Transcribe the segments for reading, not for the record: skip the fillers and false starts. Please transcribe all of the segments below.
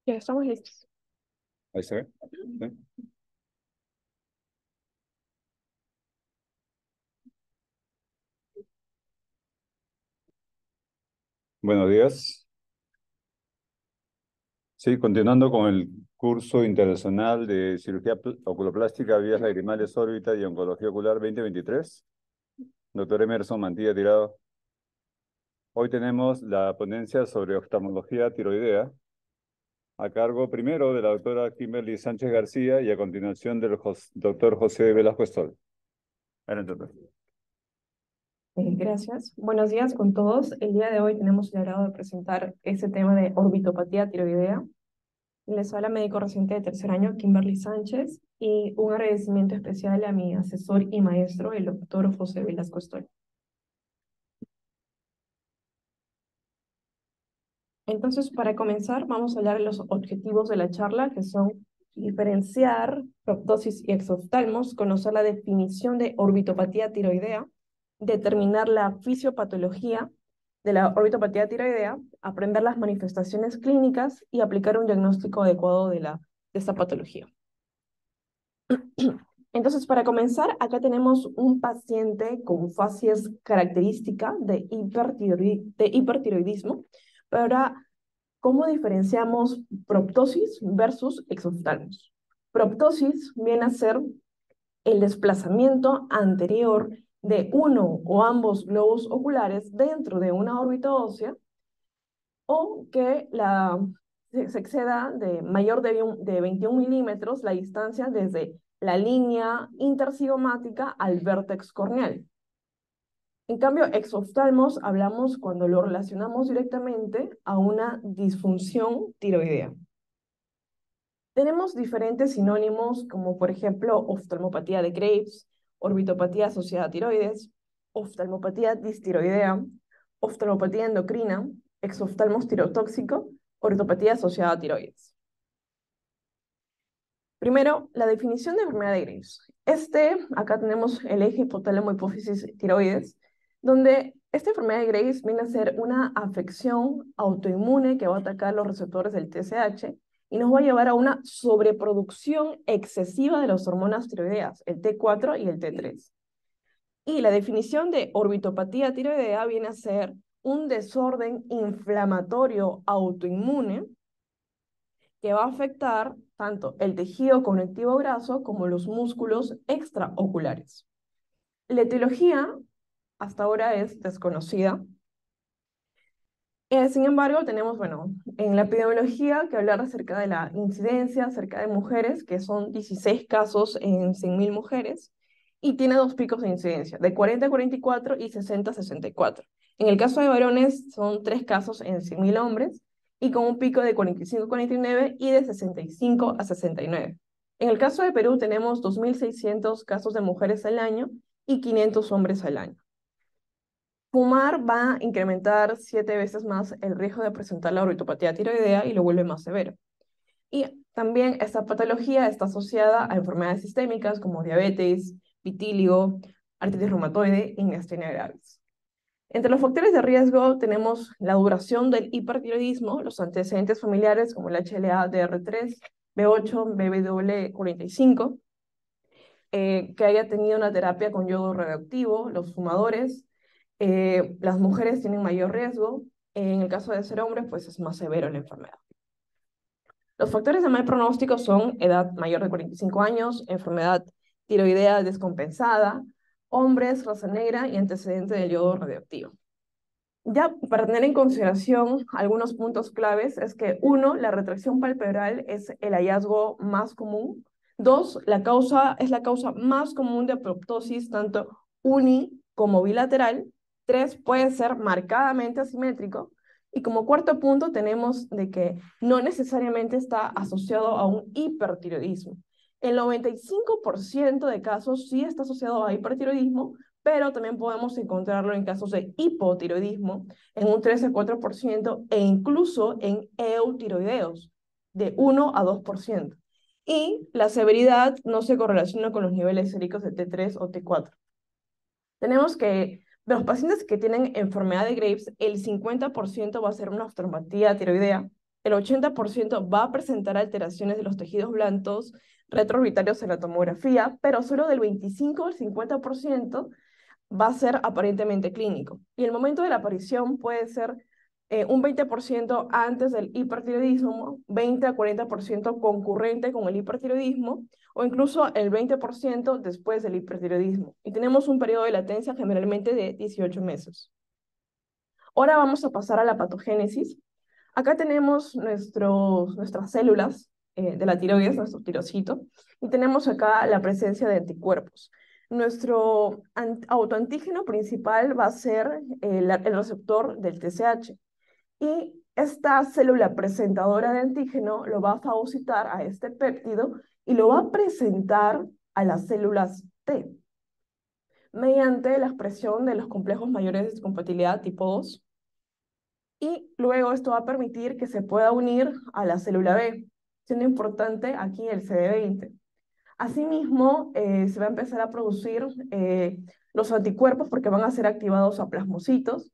Ya estamos listos. Ahí se ve. Sí. Buenos días. Sí, continuando con el curso internacional de cirugía oculoplástica, vías lagrimales, órbita y oncología ocular 2023. Doctor Emerson Mantilla Tirado. Hoy tenemos la ponencia sobre oftalmología tiroidea, a cargo primero de la doctora Kimberly Sánchez García y a continuación del doctor José Velasco Stoll. Adelante, doctor. Gracias. Buenos días con todos. El día de hoy tenemos el agrado de presentar ese tema de orbitopatía tiroidea. Les habla médico residente de tercer año, Kimberly Sánchez, y un agradecimiento especial a mi asesor y maestro, el doctor José Velasco Stoll. Entonces, para comenzar, vamos a hablar de los objetivos de la charla, que son diferenciar proptosis y exoftalmos, conocer la definición de orbitopatía tiroidea, determinar la fisiopatología de la orbitopatía tiroidea, aprender las manifestaciones clínicas y aplicar un diagnóstico adecuado de esta patología. Entonces, para comenzar, acá tenemos un paciente con facies característica de hipertiroidismo, pero ahora, ¿cómo diferenciamos proptosis versus exoftalmos? Proptosis viene a ser el desplazamiento anterior de uno o ambos globos oculares dentro de una órbita ósea, o que se exceda de mayor de 21 milímetros la distancia desde la línea intercigomática al vértex corneal. En cambio, exoftalmos hablamos cuando lo relacionamos directamente a una disfunción tiroidea. Tenemos diferentes sinónimos, como por ejemplo oftalmopatía de Graves, orbitopatía asociada a tiroides, oftalmopatía distiroidea, oftalmopatía endocrina, exoftalmos tirotóxico, orbitopatía asociada a tiroides. Primero, la definición de enfermedad de Graves. Acá tenemos el eje hipotálamo hipófisis tiroides, donde esta enfermedad de Graves viene a ser una afección autoinmune que va a atacar los receptores del TSH y nos va a llevar a una sobreproducción excesiva de las hormonas tiroideas, el T4 y el T3. Y la definición de orbitopatía tiroidea viene a ser un desorden inflamatorio autoinmune que va a afectar tanto el tejido conectivo graso como los músculos extraoculares. La etiología hasta ahora es desconocida. Sin embargo, tenemos, en la epidemiología que hablar acerca de la incidencia acerca de mujeres, que son 16 casos en 100.000 mujeres, y tiene dos picos de incidencia, de 40 a 44 y 60 a 64. En el caso de varones, son 3 casos en 100.000 hombres, y con un pico de 45 a 49 y de 65 a 69. En el caso de Perú, tenemos 2.600 casos de mujeres al año y 500 hombres al año. Fumar va a incrementar 7 veces más el riesgo de presentar la orbitopatía tiroidea y lo vuelve más severo. Y también esta patología está asociada a enfermedades sistémicas como diabetes, vitíligo, artritis reumatoide y miastenia gravis. Entre los factores de riesgo tenemos la duración del hipertiroidismo, los antecedentes familiares como el HLA-DR3, B8, BBW45, que haya tenido una terapia con yodo radioactivo, los fumadores. Las mujeres tienen mayor riesgo. En el caso de ser hombres, pues es más severo la enfermedad. Los factores de mal pronóstico son edad mayor de 45 años, enfermedad tiroidea descompensada, hombres, raza negra y antecedente del yodo radioactivo. Ya para tener en consideración algunos puntos claves es que 1, la retracción palpebral es el hallazgo más común. 2, es la causa más común de proptosis, tanto uni como bilateral. 3, puede ser marcadamente asimétrico. Y como cuarto punto tenemos de que no necesariamente está asociado a un hipertiroidismo. El 95% de casos sí está asociado a hipertiroidismo, pero también podemos encontrarlo en casos de hipotiroidismo en un 3 a 4% e incluso en eutiroideos de 1 a 2%. Y la severidad no se correlaciona con los niveles séricos de T3 o T4. Tenemos que De los pacientes que tienen enfermedad de Graves, el 50% va a ser una oftalmopatía tiroidea, el 80% va a presentar alteraciones de los tejidos blandos retroorbitarios en la tomografía, pero solo del 25 al 50% va a ser aparentemente clínico. Y el momento de la aparición puede ser un 20% antes del hipertiroidismo, 20 a 40% concurrente con el hipertiroidismo, o incluso el 20% después del hipertiroidismo. Y tenemos un periodo de latencia generalmente de 18 meses. Ahora vamos a pasar a la patogénesis. Acá tenemos nuestras células de la tiroides, nuestro tirocito, y tenemos acá la presencia de anticuerpos. Nuestro autoantígeno principal va a ser el receptor del TSH, y esta célula presentadora de antígeno lo va a fagocitar a este péptido y lo va a presentar a las células T mediante la expresión de los complejos mayores de descompatibilidad tipo 2, y luego esto va a permitir que se pueda unir a la célula B, siendo importante aquí el CD20. Asimismo, se va a empezar a producir los anticuerpos porque van a ser activados a plasmocitos,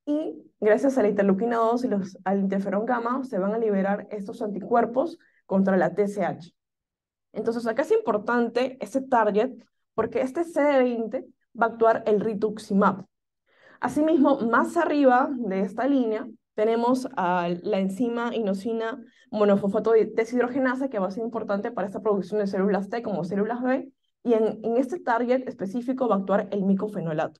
y gracias a la interleuquina 2 y al interferón gamma se van a liberar estos anticuerpos contra la TSH. Entonces acá es importante ese target porque este CD20 va a actuar el rituximab. Asimismo, más arriba de esta línea tenemos a la enzima inosina monofosfato deshidrogenasa, que va a ser importante para esta producción de células T como células B, y en este target específico va a actuar el micofenolato.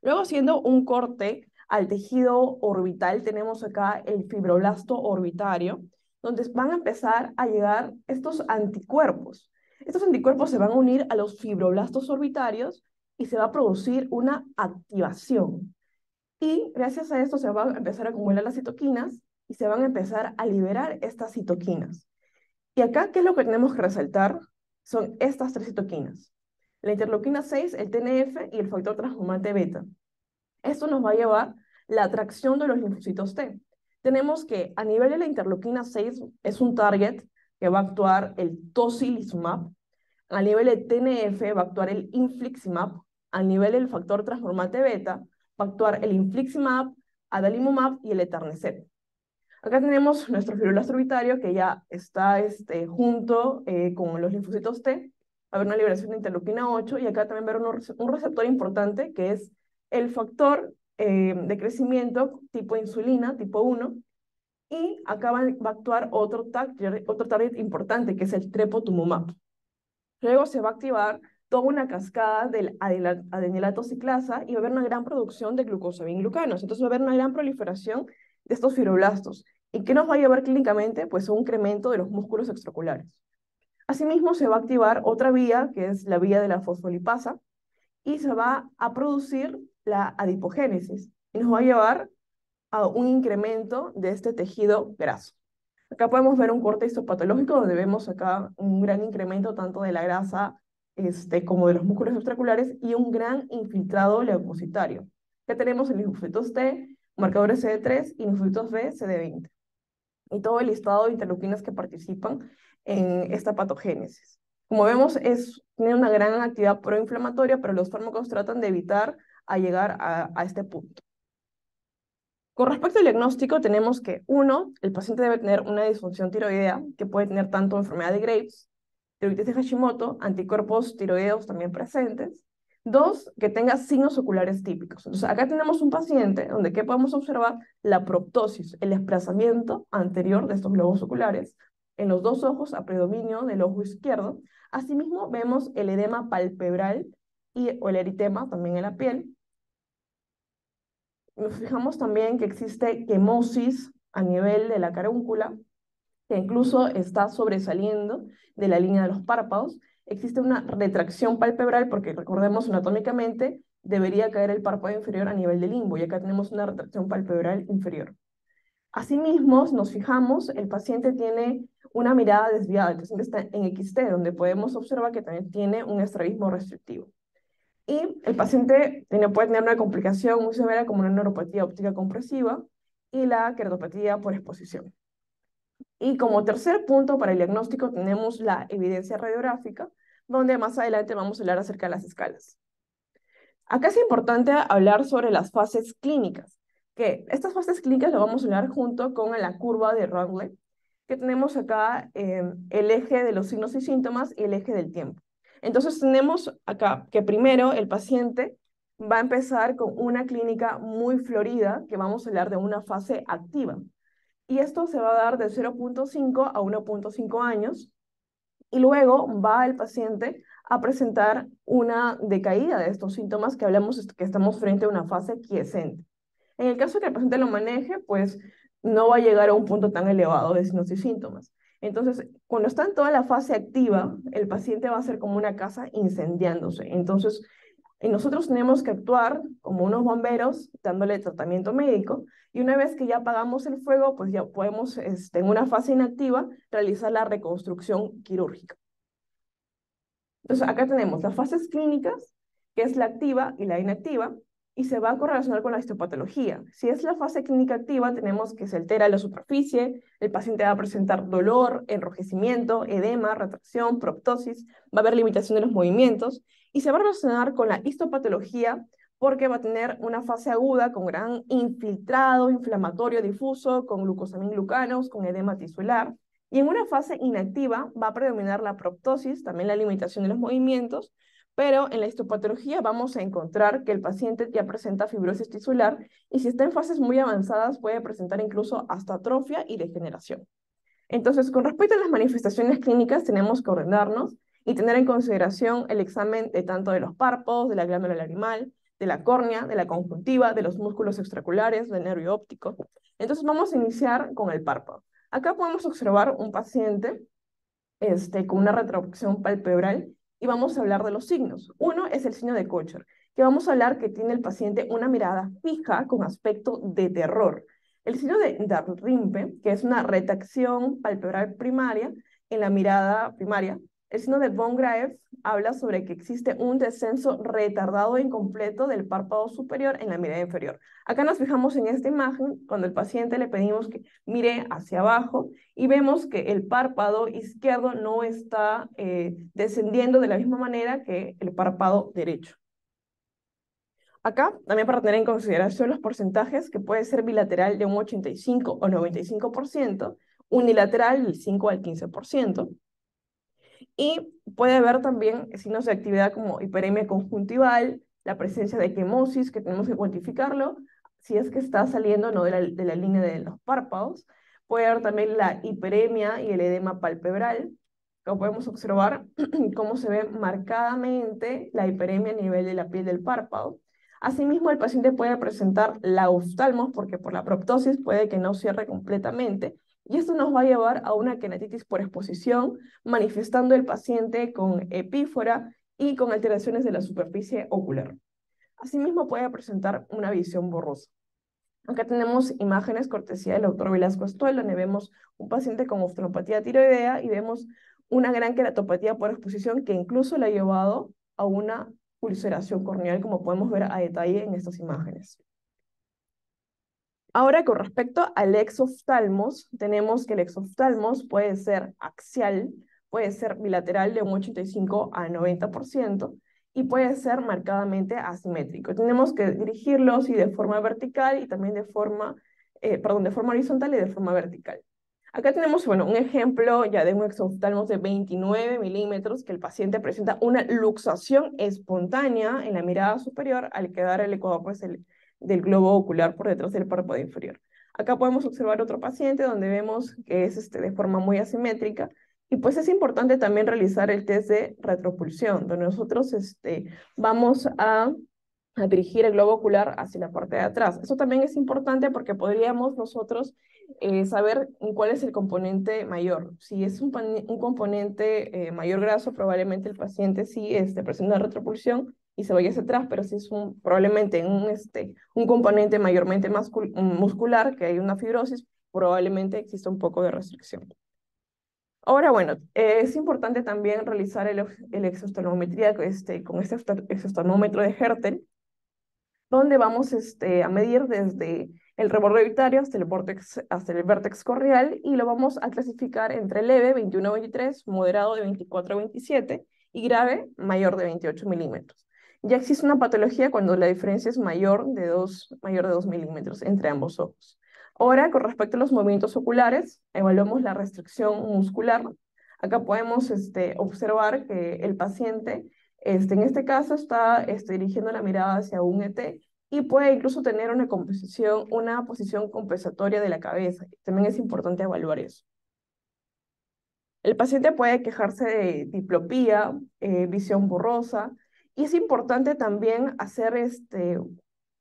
Luego, haciendo un corte al tejido orbital, tenemos acá el fibroblasto orbitario, donde van a empezar a llegar estos anticuerpos. Estos anticuerpos se van a unir a los fibroblastos orbitarios y se va a producir una activación. Y gracias a esto se van a empezar a acumular las citoquinas y se van a empezar a liberar estas citoquinas. Y acá, ¿qué es lo que tenemos que resaltar? Son estas tres citoquinas: la interleuquina 6, el TNF y el factor transformante beta. Esto nos va a llevar la atracción de los linfocitos T. Tenemos que a nivel de la interleuquina 6 es un target que va a actuar el tocilizumab, a nivel de TNF va a actuar el infliximab, a nivel del factor transformante beta va a actuar el infliximab, adalimumab y el etanercept. Acá tenemos nuestro fibroblasto orbitario que ya está junto con los linfocitos T. Va a haber una liberación de interleuquina 8 y acá también va a haber un receptor importante que es el factor de crecimiento tipo insulina, tipo 1. Y acá va a actuar otro target importante que es el trepotumumab. Luego se va a activar toda una cascada del adenelato ciclasa y va a haber una gran producción de glucosaminoglucanos. Entonces va a haber una gran proliferación de estos fibroblastos. ¿Y qué nos va a llevar clínicamente? Pues a un incremento de los músculos extraoculares. Asimismo, se va a activar otra vía, que es la vía de la fosfolipasa, y se va a producir la adipogénesis, y nos va a llevar a un incremento de este tejido graso. Acá podemos ver un corte histopatológico donde vemos acá un gran incremento tanto de la grasa como de los músculos extraculares y un gran infiltrado leucocitario. Acá tenemos el linfocitos T, marcadores CD3 y linfocitos B, CD20. Y todo el listado de interleuquinas que participan en esta patogénesis. Como vemos, tiene una gran actividad proinflamatoria, pero los fármacos tratan de evitar llegar a este punto. Con respecto al diagnóstico, tenemos que, uno, el paciente debe tener una disfunción tiroidea, que puede tener tanto enfermedad de Graves, tiroiditis de Hashimoto, anticuerpos tiroideos también presentes. Dos, que tenga signos oculares típicos. Entonces, acá tenemos un paciente donde, ¿qué podemos observar? La proptosis, el desplazamiento anterior de estos globos oculares en los dos ojos a predominio del ojo izquierdo. Asimismo, vemos el edema palpebral o el eritema también en la piel. Nos fijamos también que existe quemosis a nivel de la carúncula, que incluso está sobresaliendo de la línea de los párpados. Existe una retracción palpebral porque, recordemos, anatómicamente debería caer el párpado inferior a nivel del limbo, y acá tenemos una retracción palpebral inferior. Asimismo, nos fijamos, el paciente tiene una mirada desviada, el paciente está en XT, donde podemos observar que también tiene un estrabismo restrictivo. Y el paciente puede tener una complicación muy severa como una neuropatía óptica compresiva y la queratopatía por exposición. Y como tercer punto para el diagnóstico tenemos la evidencia radiográfica, donde más adelante vamos a hablar acerca de las escalas. Acá es importante hablar sobre las fases clínicas, que estas fases clínicas lo vamos a hablar junto con la curva de Rangley, que tenemos acá el eje de los signos y síntomas y el eje del tiempo. Entonces tenemos acá que primero el paciente va a empezar con una clínica muy florida, que vamos a hablar de una fase activa. Y esto se va a dar de 0,5 a 1,5 años, y luego va el paciente a presentar una decaída de estos síntomas que hablamos que estamos frente a una fase quiescente. En el caso que el paciente lo maneje, pues no va a llegar a un punto tan elevado de signos y síntomas. Entonces, cuando está en toda la fase activa, el paciente va a ser como una casa incendiándose. Entonces, nosotros tenemos que actuar como unos bomberos, dándole tratamiento médico, y una vez que ya apagamos el fuego, pues ya podemos, en una fase inactiva, realizar la reconstrucción quirúrgica. Entonces, acá tenemos las fases clínicas, que es la activa y la inactiva, y se va a correlacionar con la histopatología. Si es la fase clínica activa, tenemos que se altera la superficie, el paciente va a presentar dolor, enrojecimiento, edema, retracción, proptosis, va a haber limitación de los movimientos, y se va a relacionar con la histopatología porque va a tener una fase aguda con gran infiltrado inflamatorio difuso, con glucosaminglucanos, con edema tisular, y en una fase inactiva va a predominar la proptosis, también la limitación de los movimientos, pero en la histopatología vamos a encontrar que el paciente ya presenta fibrosis tisular y si está en fases muy avanzadas puede presentar incluso hasta atrofia y degeneración. Entonces, con respecto a las manifestaciones clínicas, tenemos que ordenarnos y tener en consideración el examen de tanto de los párpados, de la glándula lagrimal, de la córnea, de la conjuntiva, de los músculos extraculares, del nervio óptico. Entonces, vamos a iniciar con el párpado. Acá podemos observar un paciente con una retracción palpebral y vamos a hablar de los signos. Uno es el signo de Kocher, que vamos a hablar que tiene el paciente una mirada fija con aspecto de terror. El signo de Darlimpe, que es una retracción palpebral primaria en la mirada primaria. El signo de von Graeff habla sobre que existe un descenso retardado e incompleto del párpado superior en la mirada inferior. Acá nos fijamos en esta imagen, cuando al paciente le pedimos que mire hacia abajo y vemos que el párpado izquierdo no está descendiendo de la misma manera que el párpado derecho. Acá, también para tener en consideración los porcentajes, que puede ser bilateral de un 85 o 95%, unilateral del 5 al 15%, y puede haber también signos de actividad como hiperemia conjuntival, la presencia de quemosis, que tenemos que cuantificarlo, si es que está saliendo no de la línea de los párpados. Puede haber también la hiperemia y el edema palpebral, como podemos observar cómo se ve marcadamente la hiperemia a nivel de la piel del párpado. Asimismo, el paciente puede presentar la oftalmos porque por la proptosis puede que no cierre completamente, y esto nos va a llevar a una queratitis por exposición, manifestando el paciente con epífora y con alteraciones de la superficie ocular. Asimismo, puede presentar una visión borrosa. Acá tenemos imágenes cortesía del doctor Velasco Astuel, donde vemos un paciente con oftalmopatía tiroidea y vemos una gran queratopatía por exposición que incluso le ha llevado a una ulceración corneal, como podemos ver a detalle en estas imágenes. Ahora, con respecto al exoftalmos, tenemos que el exoftalmos puede ser axial, puede ser bilateral de un 85 a 90% y puede ser marcadamente asimétrico. Tenemos que dirigirlo sí, de forma vertical y también de forma horizontal y de forma vertical. Acá tenemos, bueno, un ejemplo ya de un exoftalmos de 29 milímetros que el paciente presenta una luxación espontánea en la mirada superior al quedar el ecuador pues, del globo ocular por detrás del párpado inferior. Acá podemos observar otro paciente donde vemos que es de forma muy asimétrica y pues es importante también realizar el test de retropulsión, donde nosotros vamos a dirigir el globo ocular hacia la parte de atrás. Eso también es importante porque podríamos nosotros saber cuál es el componente mayor. Si es un componente mayor graso, probablemente el paciente sí presenta retropulsión y se vaya hacia atrás, pero si es probablemente un componente mayormente muscular, que hay una fibrosis, probablemente exista un poco de restricción. Ahora, bueno, es importante también realizar el exoftalmometría con este exoftalmómetro de Hertel, donde vamos a medir desde el reborde orbitario hasta el vértex corneal y lo vamos a clasificar entre leve, 21 a 23, moderado de 24 a 27 y grave, mayor de 28 milímetros. Ya existe una patología cuando la diferencia es mayor de 2 milímetros entre ambos ojos. Ahora, con respecto a los movimientos oculares, evaluamos la restricción muscular. Acá podemos observar que el paciente, en este caso, está dirigiendo la mirada hacia un ET y puede incluso tener una posición compensatoria de la cabeza. También es importante evaluar eso. El paciente puede quejarse de diplopía, visión borrosa, y es importante también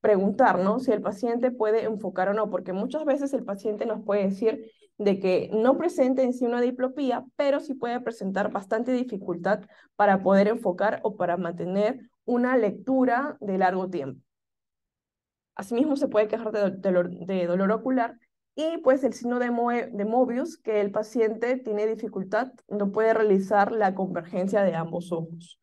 preguntar, ¿no? Si el paciente puede enfocar o no, porque muchas veces el paciente nos puede decir de que no presenta en sí una diplopía, pero sí puede presentar bastante dificultad para poder enfocar o para mantener una lectura de largo tiempo. Asimismo, se puede quejar de dolor ocular y pues el signo de Mobius, que el paciente tiene dificultad, no puede realizar la convergencia de ambos ojos.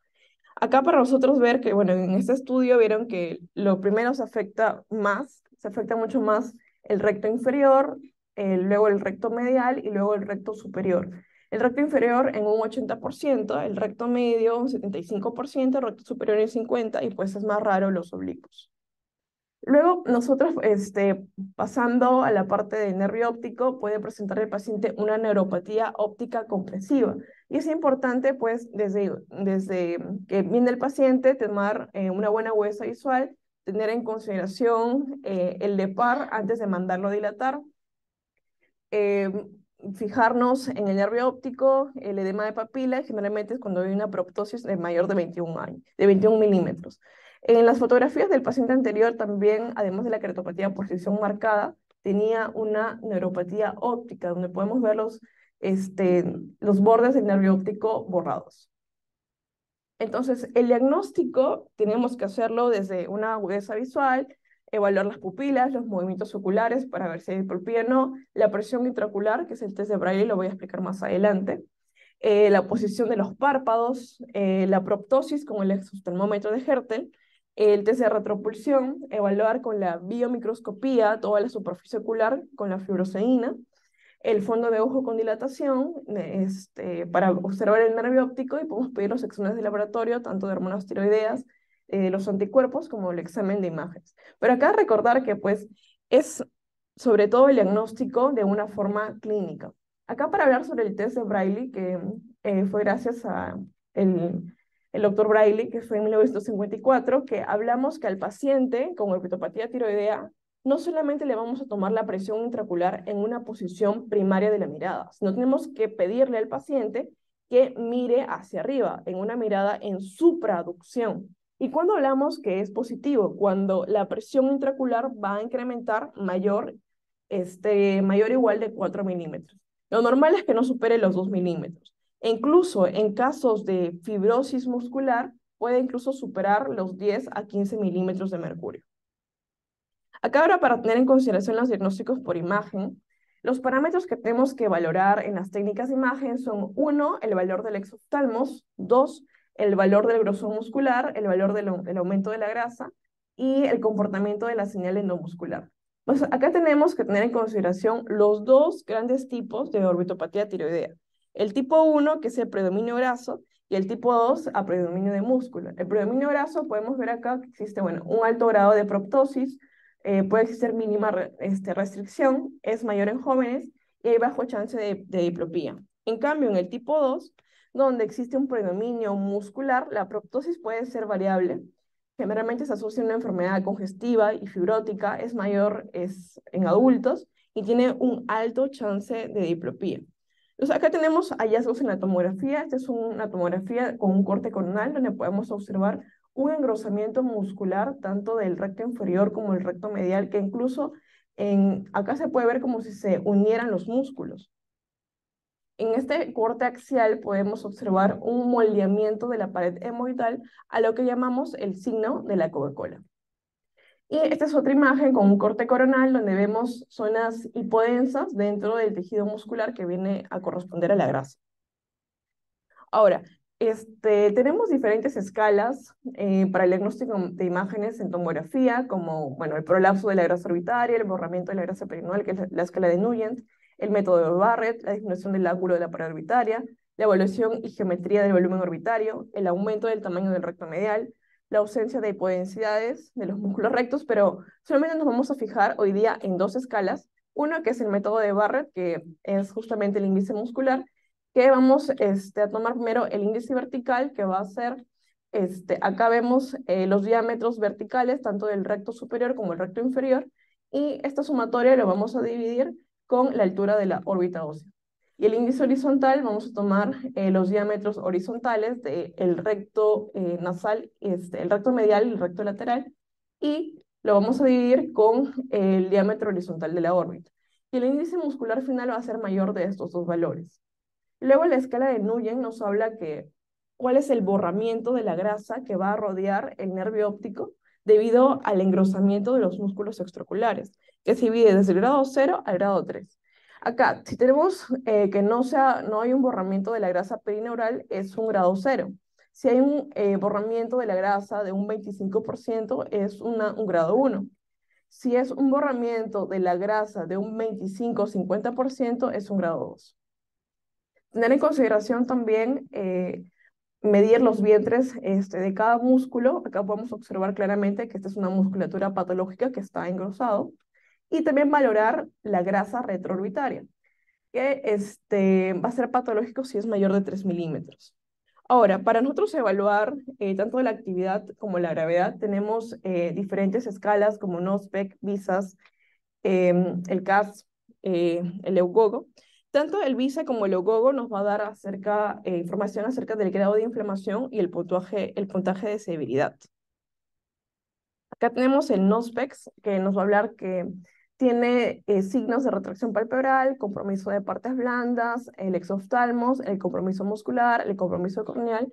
Acá para nosotros ver que, bueno, en este estudio vieron que lo primero se afecta mucho más el recto inferior, luego el recto medial y luego el recto superior. El recto inferior en un 80%, el recto medio un 75%, el recto superior en 50% y pues es más raro los oblicuos. Luego, nosotros, pasando a la parte del nervio óptico, puede presentar el paciente una neuropatía óptica compresiva. Y es importante, pues, desde que viene el paciente, tomar una buena huesa visual, tener en consideración el DEPAR antes de mandarlo a dilatar, eh, fijarnos en el nervio óptico, el edema de papila, generalmente es cuando hay una proptosis de mayor de 21 milímetros. En las fotografías del paciente anterior también, además de la queratopatía por sección marcada, tenía una neuropatía óptica, donde podemos ver los bordes del nervio óptico borrados. Entonces, el diagnóstico tenemos que hacerlo desde una agudeza visual, evaluar las pupilas, los movimientos oculares para ver si hay diplopía o no, la presión intraocular, que es el test de Braille, lo voy a explicar más adelante, la posición de los párpados, la proptosis con el exoftalmómetro de Hertel, el test de retropulsión, evaluar con la biomicroscopía toda la superficie ocular con la fluoresceína, el fondo de ojo con dilatación para observar el nervio óptico y podemos pedir los exámenes de laboratorio, tanto de hormonas tiroideas, los anticuerpos, como el examen de imágenes. Pero acá recordar que pues es sobre todo el diagnóstico de una forma clínica. Acá para hablar sobre el test de Braille, que fue gracias a el doctor Braille, que fue en 1954, que hablamos que al paciente con orbitopatía tiroidea no solamente le vamos a tomar la presión intraocular en una posición primaria de la mirada, sino tenemos que pedirle al paciente que mire hacia arriba, en una mirada en supraducción. ¿Y cuando hablamos que es positivo? Cuando la presión intraocular va a incrementar mayor o igual de 4 milímetros. Lo normal es que no supere los 2 milímetros. E incluso en casos de fibrosis muscular, puede incluso superar los 10 a 15 milímetros de mercurio. Acá ahora, para tener en consideración los diagnósticos por imagen, los parámetros que tenemos que valorar en las técnicas de imagen son: 1, el valor del exoftalmos; 2, el valor del grosor muscular, el valor del aumento de la grasa y el comportamiento de la señal endomuscular. Pues acá tenemos que tener en consideración los dos grandes tipos de orbitopatía tiroidea. El tipo 1, que es el predominio graso, y el tipo 2, a predominio de músculo. El predominio graso, podemos ver acá que existe, bueno, un alto grado de proptosis, puede existir mínima restricción, es mayor en jóvenes y hay bajo chance de diplopía. En cambio, en el tipo 2, donde existe un predominio muscular, la proptosis puede ser variable. Generalmente se asocia a una enfermedad congestiva y fibrótica, es mayor en adultos y tiene un alto chance de diplopía. Entonces, acá tenemos hallazgos en la tomografía. Esta es una tomografía con un corte coronal donde podemos observar un engrosamiento muscular tanto del recto inferior como del recto medial, que incluso acá se puede ver como si se unieran los músculos. En este corte axial podemos observar un moldeamiento de la pared hemoidal a lo que llamamos el signo de la Coca-Cola. Y esta es otra imagen con un corte coronal donde vemos zonas hipodensas dentro del tejido muscular que viene a corresponder a la grasa. Ahora, tenemos diferentes escalas para el diagnóstico de imágenes en tomografía, como bueno, el prolapso de la grasa orbitaria, el borramiento de la grasa perineal, que es la escala de Nugent, el método de Barrett, la disminución del ángulo de la pared orbitaria, la evaluación y geometría del volumen orbitario, el aumento del tamaño del recto medial, la ausencia de hipodensidades de los músculos rectos, pero solamente nos vamos a fijar hoy día en dos escalas. Uno que es el método de Barrett, que es justamente el índice muscular, que vamos a tomar primero el índice vertical, que va a ser, acá vemos los diámetros verticales, tanto del recto superior como el recto inferior, y esta sumatoria lo vamos a dividir con la altura de la órbita ósea. Y el índice horizontal, vamos a tomar los diámetros horizontales del recto nasal, el recto medial y el recto lateral, y lo vamos a dividir con el diámetro horizontal de la órbita. Y el índice muscular final va a ser mayor de estos dos valores. Luego la escala de Nguyen nos habla que cuál es el borramiento de la grasa que va a rodear el nervio óptico debido al engrosamiento de los músculos extraoculares, que se divide desde el grado 0 al grado 3. Acá, si tenemos que no hay un borramiento de la grasa perineural, es un grado 0. Si hay un borramiento de la grasa de un 25%, es un grado 1. Si es un borramiento de la grasa de un 25-50%, es un grado 2. Tener en consideración también medir los vientres de cada músculo. Acá podemos observar claramente que esta es una musculatura patológica que está engrosado. Y también valorar la grasa retroorbitaria, que va a ser patológico si es mayor de 3 milímetros. Ahora, para nosotros evaluar tanto la actividad como la gravedad, tenemos diferentes escalas como NOSPEC, VISAS, el CAS, el EUGOGO. Tanto el VISA como el EUGOGO nos va a dar información acerca del grado de inflamación y el puntaje de severidad. Acá tenemos el NOSPEX, que nos va a hablar que tiene signos de retracción palpebral, compromiso de partes blandas, el exoftalmos, el compromiso muscular, el compromiso corneal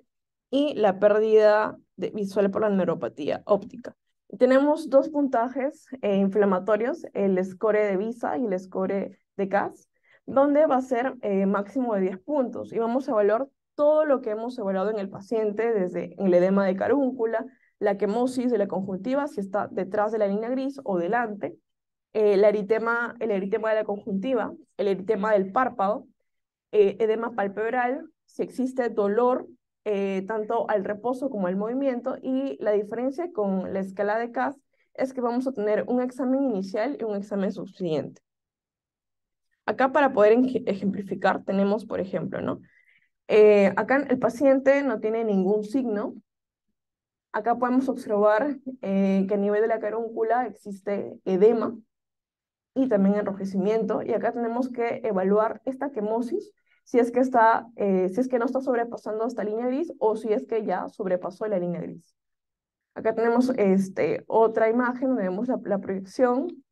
y la pérdida visual por la neuropatía óptica. Tenemos dos puntajes inflamatorios, el score de VISA y el score de CAS, donde va a ser máximo de 10 puntos y vamos a evaluar todo lo que hemos evaluado en el paciente, desde el edema de carúncula, la quemosis de la conjuntiva, si está detrás de la línea gris o delante, el eritema de la conjuntiva, el eritema del párpado, edema palpebral, si existe dolor tanto al reposo como al movimiento, y la diferencia con la escala de CAS es que vamos a tener un examen inicial y un examen subsiguiente. Acá para poder ejemplificar tenemos, por ejemplo, ¿no? Acá el paciente no tiene ningún signo. Acá podemos observar que a nivel de la carúncula existe edema y también enrojecimiento, y acá tenemos que evaluar esta quemosis, si es que no está sobrepasando esta línea gris o si es que ya sobrepasó la línea gris. Acá tenemos otra imagen donde vemos la proyección,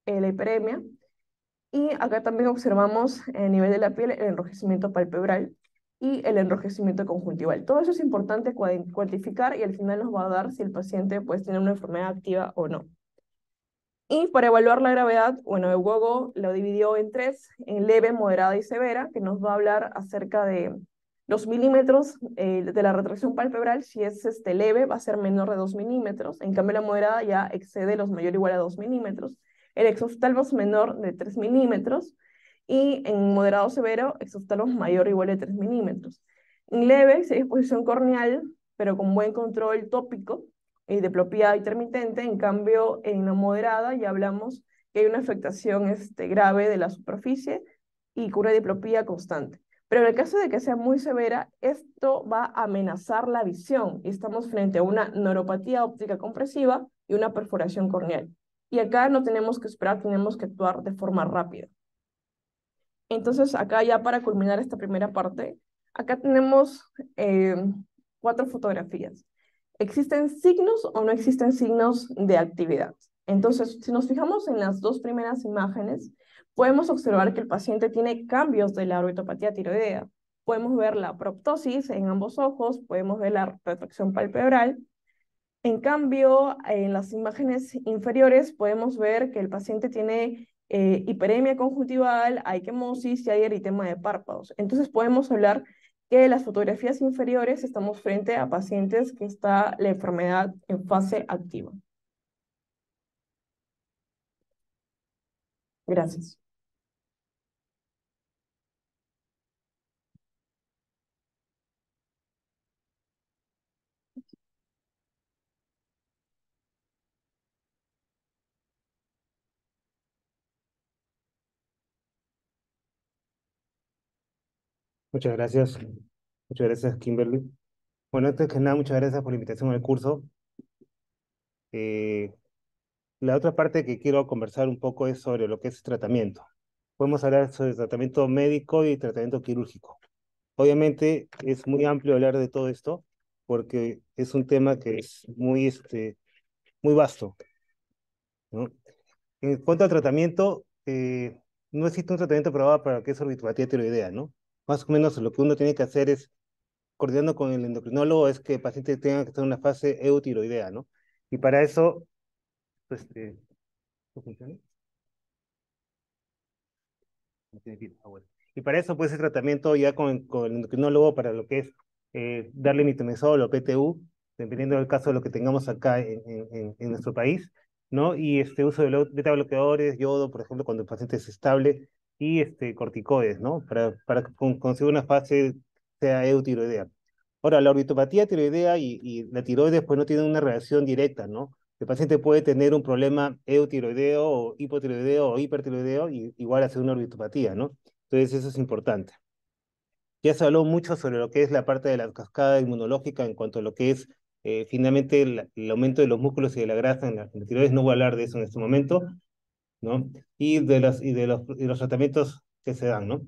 la hiperemia, y acá también observamos a nivel de la piel el enrojecimiento palpebral y el enrojecimiento conjuntival. Todo eso es importante cuantificar y al final nos va a dar si el paciente pues tiene una enfermedad activa o no. Y para evaluar la gravedad, bueno, Eugogo lo dividió en tres, en leve, moderada y severa, que nos va a hablar acerca de los milímetros de la retracción palpebral. Si es leve, va a ser menor de 2 milímetros. En cambio, la moderada ya excede los mayor o igual a 2 milímetros. El exoftalmos menor de 3 milímetros. Y en moderado severo, exoftalmos mayor o igual a 3 milímetros. En leve, si hay exposición corneal, pero con buen control tópico, diplopía intermitente. En cambio, en la moderada ya hablamos que hay una afectación grave de la superficie y con una diplopía constante. Pero en el caso de que sea muy severa, esto va a amenazar la visión y estamos frente a una neuropatía óptica compresiva y una perforación corneal. Y acá no tenemos que esperar, tenemos que actuar de forma rápida. Entonces, acá ya para culminar esta primera parte, acá tenemos 4 fotografías. ¿Existen signos o no existen signos de actividad? Entonces, si nos fijamos en las dos primeras imágenes, podemos observar que el paciente tiene cambios de la orbitopatía tiroidea. Podemos ver la proptosis en ambos ojos, podemos ver la retracción palpebral. En cambio, en las imágenes inferiores podemos ver que el paciente tiene hiperemia conjuntival, hay quemosis y hay eritema de párpados. Entonces podemos hablar que en las fotografías inferiores estamos frente a pacientes que está la enfermedad en fase activa. Gracias. Muchas gracias. Muchas gracias, Kimberly. Bueno, antes que nada, muchas gracias por la invitación al curso. Eh, la otra parte que quiero conversar un poco es sobre lo que es tratamiento. Podemos hablar sobre tratamiento médico y tratamiento quirúrgico. Obviamente es muy amplio hablar de todo esto porque es un tema que es muy vasto, ¿no? En cuanto al tratamiento, no existe un tratamiento probado para lo que es orbitopatía tiroidea, ¿no? Más o menos lo que uno tiene que hacer es coordinando con el endocrinólogo es que el paciente tenga que estar en una fase eutiroidea, ¿no? Y para eso, pues, ¿no funciona? No tiene pila. Ah, bueno. Y para eso, pues, el tratamiento ya con el endocrinólogo para lo que es darle mitomezol o PTU, dependiendo del caso de lo que tengamos acá en nuestro país, ¿no? Y uso de beta bloqueadores, yodo, por ejemplo, cuando el paciente es estable, y corticoides, ¿no? Para que consiga una fase sea eutiroidea. Ahora, la orbitopatía tiroidea y la tiroides pues no tienen una relación directa, ¿no? El paciente puede tener un problema eutiroideo o hipotiroideo o hipertiroideo y igual hacer una orbitopatía, ¿no? Entonces eso es importante. Ya se habló mucho sobre lo que es la parte de la cascada inmunológica en cuanto a lo que es finalmente el aumento de los músculos y de la grasa en la tiroides. No voy a hablar de eso en este momento, ¿no? Y de los tratamientos que se dan, ¿no?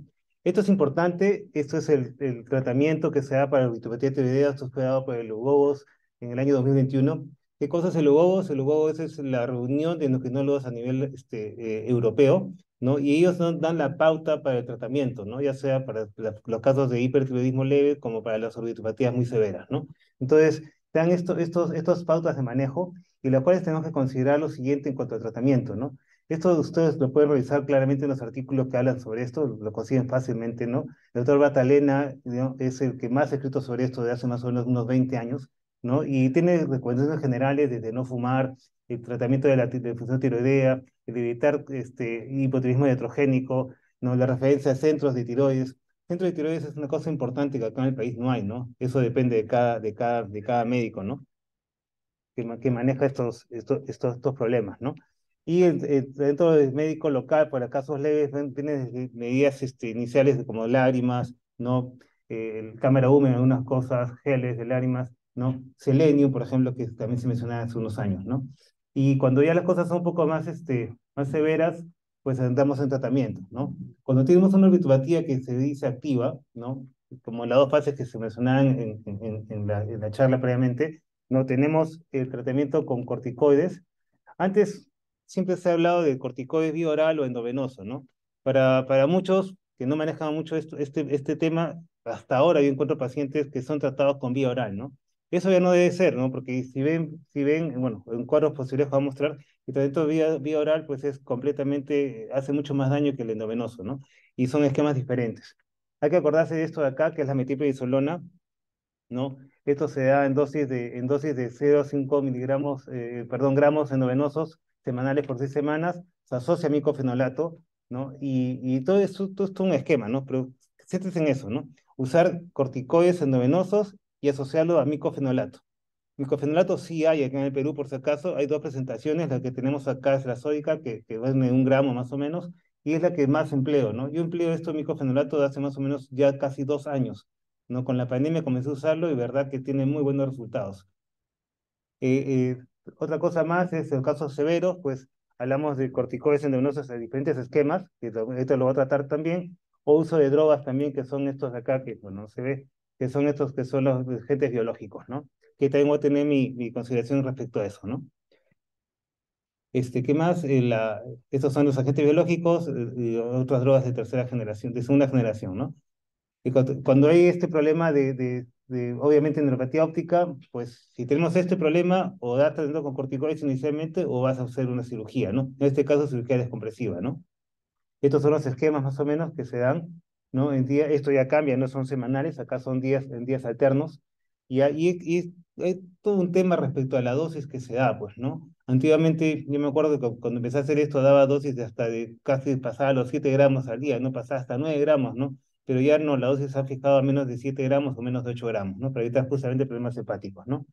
Esto es importante, esto es el tratamiento que se da para la orbitopatía tiroidea, esto fue dado por el Lugobos en el año 2021. ¿Qué cosa es el Lugobos? El Lugobos es la reunión de endocrinólogos a nivel europeo, ¿no? Y ellos dan la pauta para el tratamiento, ¿no? Ya sea para los casos de hipertiroidismo leve como para las orbitopatías muy severas, ¿no? Entonces, dan estos pautas de manejo y las cuales tenemos que considerar lo siguiente en cuanto al tratamiento, ¿no? Esto ustedes lo pueden revisar claramente en los artículos que hablan sobre esto, lo consiguen fácilmente, ¿no? El doctor Batalena, ¿no? Es el que más ha escrito sobre esto de hace más o menos unos 20 años, ¿no? Y tiene recomendaciones generales desde no fumar, el tratamiento de función tiroidea, el evitar hipotiroidismo iatrogénico, ¿no? La referencia a centros de tiroides. Centros de tiroides es una cosa importante que acá en el país no hay, ¿no? Eso depende de cada médico, ¿no? Que maneja estos problemas, ¿no? Y dentro del médico local, para casos leves, tiene medidas iniciales como lágrimas, ¿no? Cámara húmeda, algunas cosas, geles de lágrimas, ¿no? Selenium, por ejemplo, que también se mencionaba hace unos años, ¿no? Y cuando ya las cosas son un poco más severas, pues andamos en tratamiento, ¿no? Cuando tenemos una orbitopatía que se dice activa, ¿no? Como las dos fases que se mencionaban en la charla previamente, no tenemos el tratamiento con corticoides. Antes siempre se ha hablado de corticoides vía oral o endovenoso, ¿no? Para muchos que no manejan mucho este tema, hasta ahora yo encuentro pacientes que son tratados con vía oral, ¿no? Eso ya no debe ser, ¿no? Porque si ven, bueno, en cuadros posteriores va a mostrar que el tratamiento vía oral, pues es completamente, hace mucho más daño que el endovenoso, ¿no? Y son esquemas diferentes. Hay que acordarse de esto de acá, que es la metilprednisolona, ¿no? Esto se da en dosis de 0,5 miligramos, perdón, gramos endovenosos semanales por 6 semanas, se asocia a micofenolato, ¿no? Y todo esto es un esquema, ¿no? Pero céntrese en eso, ¿no? Usar corticoides endovenosos y asociarlo a micofenolato. Micofenolato sí hay acá en el Perú, por si acaso, hay dos presentaciones, la que tenemos acá es la sódica, que va en 1 gramo más o menos, y es la que más empleo, ¿no? Yo empleo esto micofenolato de hace más o menos ya casi 2 años, ¿no? Con la pandemia comencé a usarlo y verdad que tiene muy buenos resultados. Otra cosa más es en casos severos, pues hablamos de corticoides endovenosos de diferentes esquemas, que esto lo va a tratar también, o uso de drogas también, que son estos de acá, que bueno, no se ve, que son estos que son los agentes biológicos, ¿no? Que tengo que tener mi consideración respecto a eso, ¿no? ¿Qué más? Estos son los agentes biológicos y otras drogas de tercera generación, de segunda generación, ¿no? Y cuando hay este problema obviamente, neuropatía óptica, pues si tenemos este problema, o das tratamiento con corticoides inicialmente, o vas a hacer una cirugía, ¿no? En este caso, cirugía descompresiva, ¿no? Estos son los esquemas más o menos que se dan, ¿no? Esto ya cambia, no son semanales, acá son en días alternos, y hay todo un tema respecto a la dosis que se da, pues, ¿no? Antiguamente, yo me acuerdo que cuando empecé a hacer esto, daba dosis de hasta de casi pasaba los 7 gramos al día, no pasaba hasta 9 gramos, ¿no? Pero ya no, la dosis se ha fijado a menos de 7 gramos o menos de 8 gramos, ¿no? Para evitar justamente problemas hepáticos, ¿no?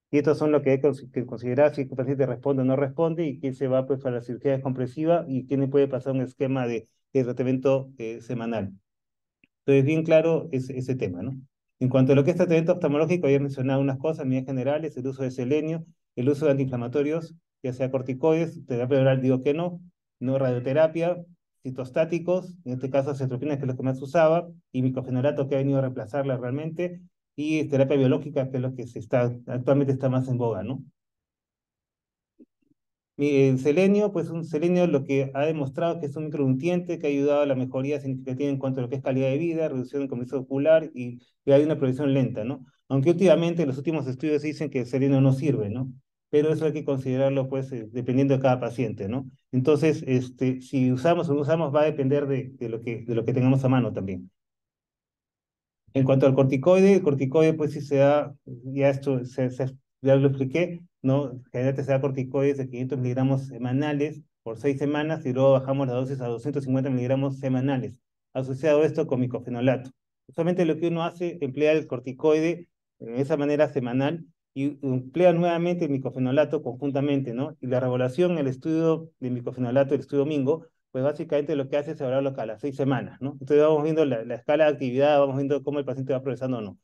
Y estos son lo que hay que considerar si el paciente responde o no responde y quién se va pues para la cirugía descompresiva y quién le puede pasar un esquema de tratamiento semanal. Entonces, bien claro ese tema, ¿no? En cuanto a lo que es tratamiento oftalmológico, había mencionado unas cosas, en líneas generales, el uso de selenio, el uso de antiinflamatorios, ya sea corticoides, terapia oral digo que no radioterapia, citostáticos, en este caso acetropina, que es lo que más usaba, y micofenolato, que ha venido a reemplazarla realmente, y terapia biológica, que es lo que actualmente está más en boga, ¿no? El selenio, pues un selenio lo que ha demostrado que es un micronutriente que ha ayudado a la mejoría significativa en cuanto a lo que es calidad de vida, reducción del compromiso ocular y hay una progresión lenta, ¿no? Aunque últimamente los últimos estudios dicen que el selenio no sirve, ¿no? Pero eso hay que considerarlo, pues, dependiendo de cada paciente, ¿no? Entonces, si usamos o no usamos va a depender de lo que tengamos a mano también. En cuanto al corticoide, el corticoide pues sí se da, ya esto ya lo expliqué, ¿no? Generalmente se da corticoides de 500 miligramos semanales por 6 semanas y luego bajamos la dosis a 250 miligramos semanales, asociado esto con micofenolato. Usualmente lo que uno hace, emplea el corticoide de esa manera semanal y emplea nuevamente el micofenolato conjuntamente, ¿no? Y la regulación, el estudio de micofenolato, el estudio Mingo, pues básicamente lo que hace es evaluarlo cada 6 semanas, ¿no? Entonces vamos viendo la escala de actividad, vamos viendo cómo el paciente va progresando o no,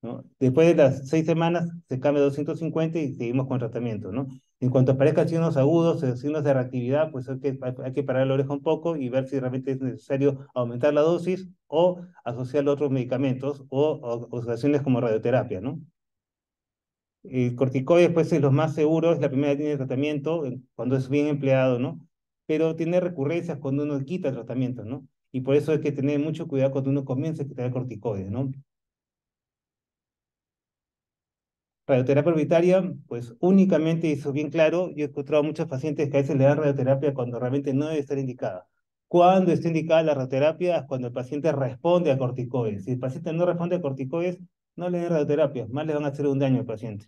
¿no? Después de las 6 semanas se cambia a 250 y seguimos con el tratamiento, ¿no? En cuanto aparezcan signos agudos, signos de reactividad, pues hay que parar la oreja un poco y ver si realmente es necesario aumentar la dosis o asociarlo a otros medicamentos o asociaciones como radioterapia, ¿no? El corticoide, pues, es lo más seguro, es la primera línea de tratamiento cuando es bien empleado, ¿no? Pero tiene recurrencias cuando uno quita el tratamiento, ¿no? Y por eso hay que tener mucho cuidado cuando uno comienza a quitar corticoides, ¿no? Radioterapia orbitaria, pues únicamente, eso bien claro, yo he encontrado muchos pacientes que a veces le dan radioterapia cuando realmente no debe estar indicada. ¿Cuándo está indicada la radioterapia? Es cuando el paciente responde a corticoides. Si el paciente no responde a corticoides, no le den radioterapia, más le van a hacer un daño al paciente.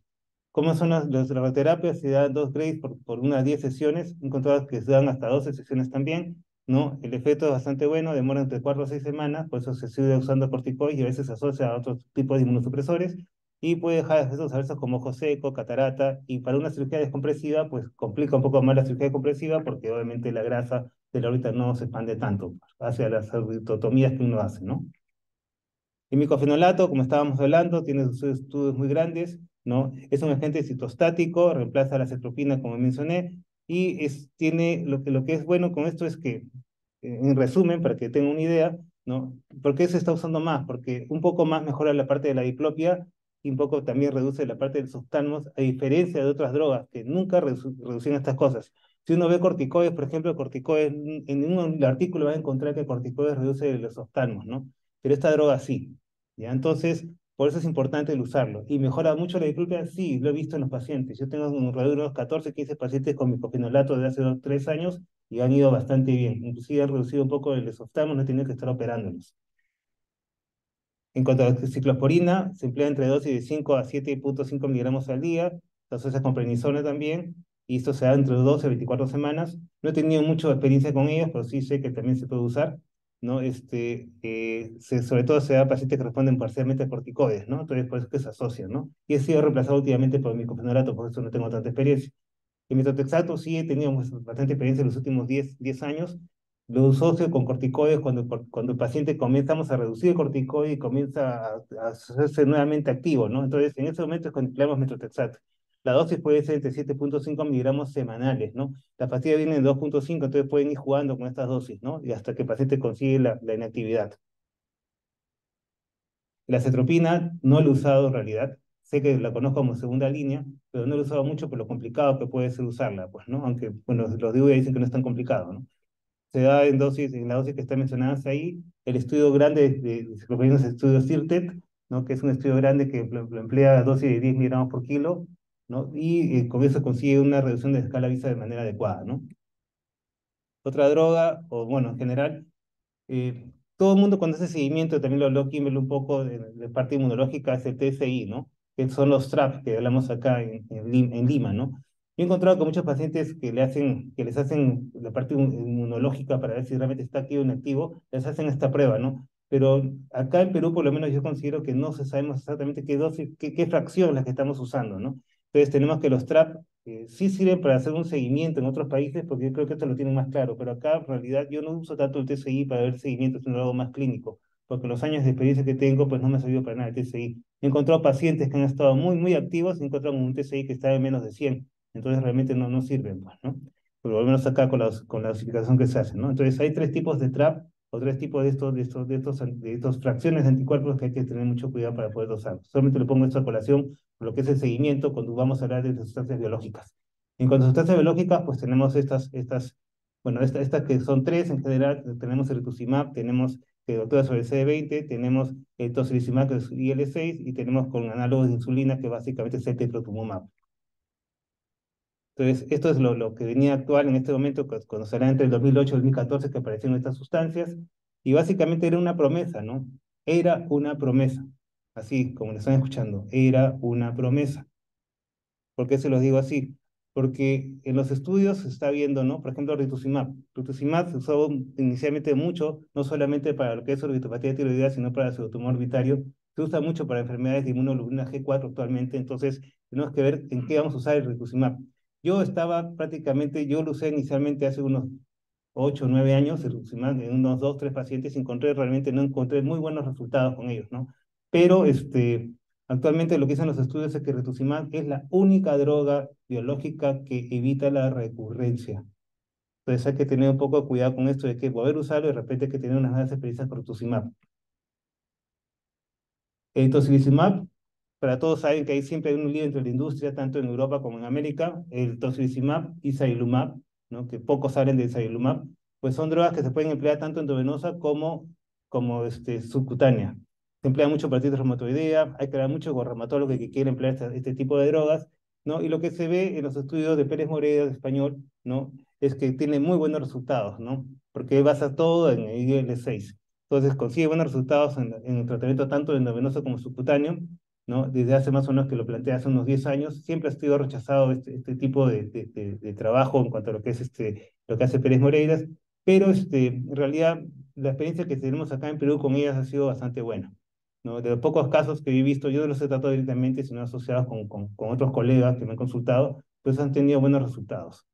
¿Cómo son las radioterapias? Se dan 2 grays por unas 10 sesiones, he encontrado que se dan hasta 12 sesiones también, ¿no? El efecto es bastante bueno, demora entre 4 o 6 semanas, por eso se sigue usando corticoides y a veces se asocia a otros tipos de inmunosupresores y puede dejar efectos adversos como ojo seco, catarata, y para una cirugía descompresiva, pues complica un poco más la cirugía descompresiva porque obviamente la grasa de la órbita no se expande tanto hacia las orbitotomías que uno hace, ¿no? El micofenolato, como estábamos hablando, tiene sus estudios muy grandes, ¿no? Es un agente citostático, reemplaza la cetropina, como mencioné, y tiene, lo que es bueno con esto es que, en resumen, para que tengan una idea, ¿no? ¿Por qué se está usando más? Porque un poco más mejora la parte de la diplopia y un poco también reduce la parte de los oftalmos, a diferencia de otras drogas que nunca reducían estas cosas. Si uno ve corticoides, por ejemplo, corticoides, en un artículo va a encontrar que corticoides reduce los oftalmos, ¿no? Pero esta droga sí. ¿Ya? Entonces, por eso es importante el usarlo. ¿Y mejora mucho la diplopia? Sí, lo he visto en los pacientes. Yo tengo alrededor de unos 14, 15 pacientes con micofenolato de hace 2, 3 años y han ido bastante bien. Inclusive han reducido un poco el esoftalmo, no he tenido que estar operándolos. En cuanto a la ciclosporina, se emplea entre dosis de 5 a 7,5 miligramos al día, se asocia con prednisona también, y esto se da entre 12 a 24 semanas. No he tenido mucha experiencia con ellos, pero sí sé que también se puede usar, ¿no? Sobre todo se da a pacientes que responden parcialmente a corticoides, ¿no? Entonces, por eso es que se asocian, ¿no? Y he sido reemplazado últimamente por micofenolato, por eso no tengo tanta experiencia. El metotrexato sí he tenido bastante experiencia en los últimos 10 años. Lo asocio con corticoides cuando el paciente comenzamos a reducir el corticoide y comienza a hacerse nuevamente activo, ¿no? Entonces, en ese momento es cuando empleamos metotrexato. La dosis puede ser entre 7,5 miligramos semanales, ¿no? La pastilla viene en 2,5, entonces pueden ir jugando con estas dosis, ¿no? Y hasta que el paciente consigue la inactividad. La cetropina no la he usado en realidad. Sé que la conozco como segunda línea, pero no la he usado mucho por lo complicado que puede ser usarla, pues, ¿no? Aunque, bueno, los de UVA dicen que no es tan complicado, ¿no? Se da en la dosis que está mencionada ahí. El estudio grande de ciclosporina es el estudio CIRTET, ¿no? Que es un estudio grande que lo emplea a dosis de 10 miligramos por kilo, ¿no? Y con eso consigue una reducción de escala vista de manera adecuada, ¿no? Otra droga, o bueno, en general, todo el mundo cuando hace seguimiento, también lo habló Kimberly un poco de parte inmunológica, es el TSI, ¿no? Que son los TRAP que hablamos acá en Lima, ¿no? Yo he encontrado con muchos pacientes que les hacen la parte inmunológica para ver si realmente está activo o inactivo, les hacen esta prueba, ¿no? Pero acá en Perú, por lo menos yo considero que no se sabemos exactamente qué dosis, qué fracción las que estamos usando, ¿no? Entonces tenemos que los TRAP sí sirven para hacer un seguimiento en otros países, porque yo creo que esto lo tienen más claro, pero acá en realidad yo no uso tanto el TSI para ver seguimiento, sino algo más clínico, porque los años de experiencia que tengo, pues no me ha servido para nada el TSI. He encontrado pacientes que han estado muy, muy activos y he encontrado un TSI que está en menos de 100, entonces realmente no sirven, pues, ¿no? Por lo menos acá con la dosificación que se hace, ¿no? Entonces hay tres tipos de TRAP o tres tipos de estos fracciones de anticuerpos que hay que tener mucho cuidado para poder dosar. Solamente le pongo esto a colación por lo que es el seguimiento cuando vamos a hablar de sustancias biológicas. En cuanto a sustancias biológicas, pues tenemos bueno, estas que son tres en general, tenemos el rituximab, tenemos que actúa sobre el CD20, tenemos el tocilizumab, que es IL-6, y tenemos con análogos de insulina, que básicamente es el teprotumumab. Entonces, esto es lo que venía a actuar en este momento, cuando será entre el 2008 y el 2014 que aparecieron estas sustancias, y básicamente era una promesa, ¿no? Era una promesa, así como lo están escuchando, era una promesa. ¿Por qué se los digo así? Porque en los estudios se está viendo, ¿no? Por ejemplo, rituximab. Rituximab se usó inicialmente mucho, no solamente para lo que es orbitopatía tiroidea, sino para el pseudotumor orbitario. Se usa mucho para enfermedades de inmunoglobulina G4 actualmente, entonces tenemos que ver en qué vamos a usar el rituximab. Yo lo usé inicialmente hace unos 8 o 9 años, el rituximab, en unos 2, 3 pacientes, no encontré muy buenos resultados con ellos, ¿no? Pero actualmente lo que dicen los estudios es que rituximab es la única droga biológica que evita la recurrencia. Entonces hay que tener un poco de cuidado con esto de que poder usarlo y de repente hay que tener unas buenas experiencias con rituximab. El tocilizumab, para todos saben que hay siempre un lío entre la industria, tanto en Europa como en América, el tocilizumab y sarilumab, ¿no? Que pocos saben del sarilumab, pues son drogas que se pueden emplear tanto endovenosa como subcutánea. Se emplea mucho para artritis reumatoidea, hay que dar mucho con reumatólogo que quiere emplear este tipo de drogas, ¿no? Y lo que se ve en los estudios de Pérez Moreda, de español, ¿no? Es que tiene muy buenos resultados, ¿no? Porque basa todo en el IL-6. Entonces consigue buenos resultados en el tratamiento tanto endovenoso como subcutáneo, ¿no? Desde hace más o menos que lo planteé hace unos 10 años, siempre ha sido rechazado este tipo de trabajo en cuanto a lo que es lo que hace Pérez Moreiras, pero en realidad la experiencia que tenemos acá en Perú con ellas ha sido bastante buena, ¿no? De los pocos casos que he visto, yo no los he tratado directamente, sino asociados con otros colegas que me han consultado, pues han tenido buenos resultados,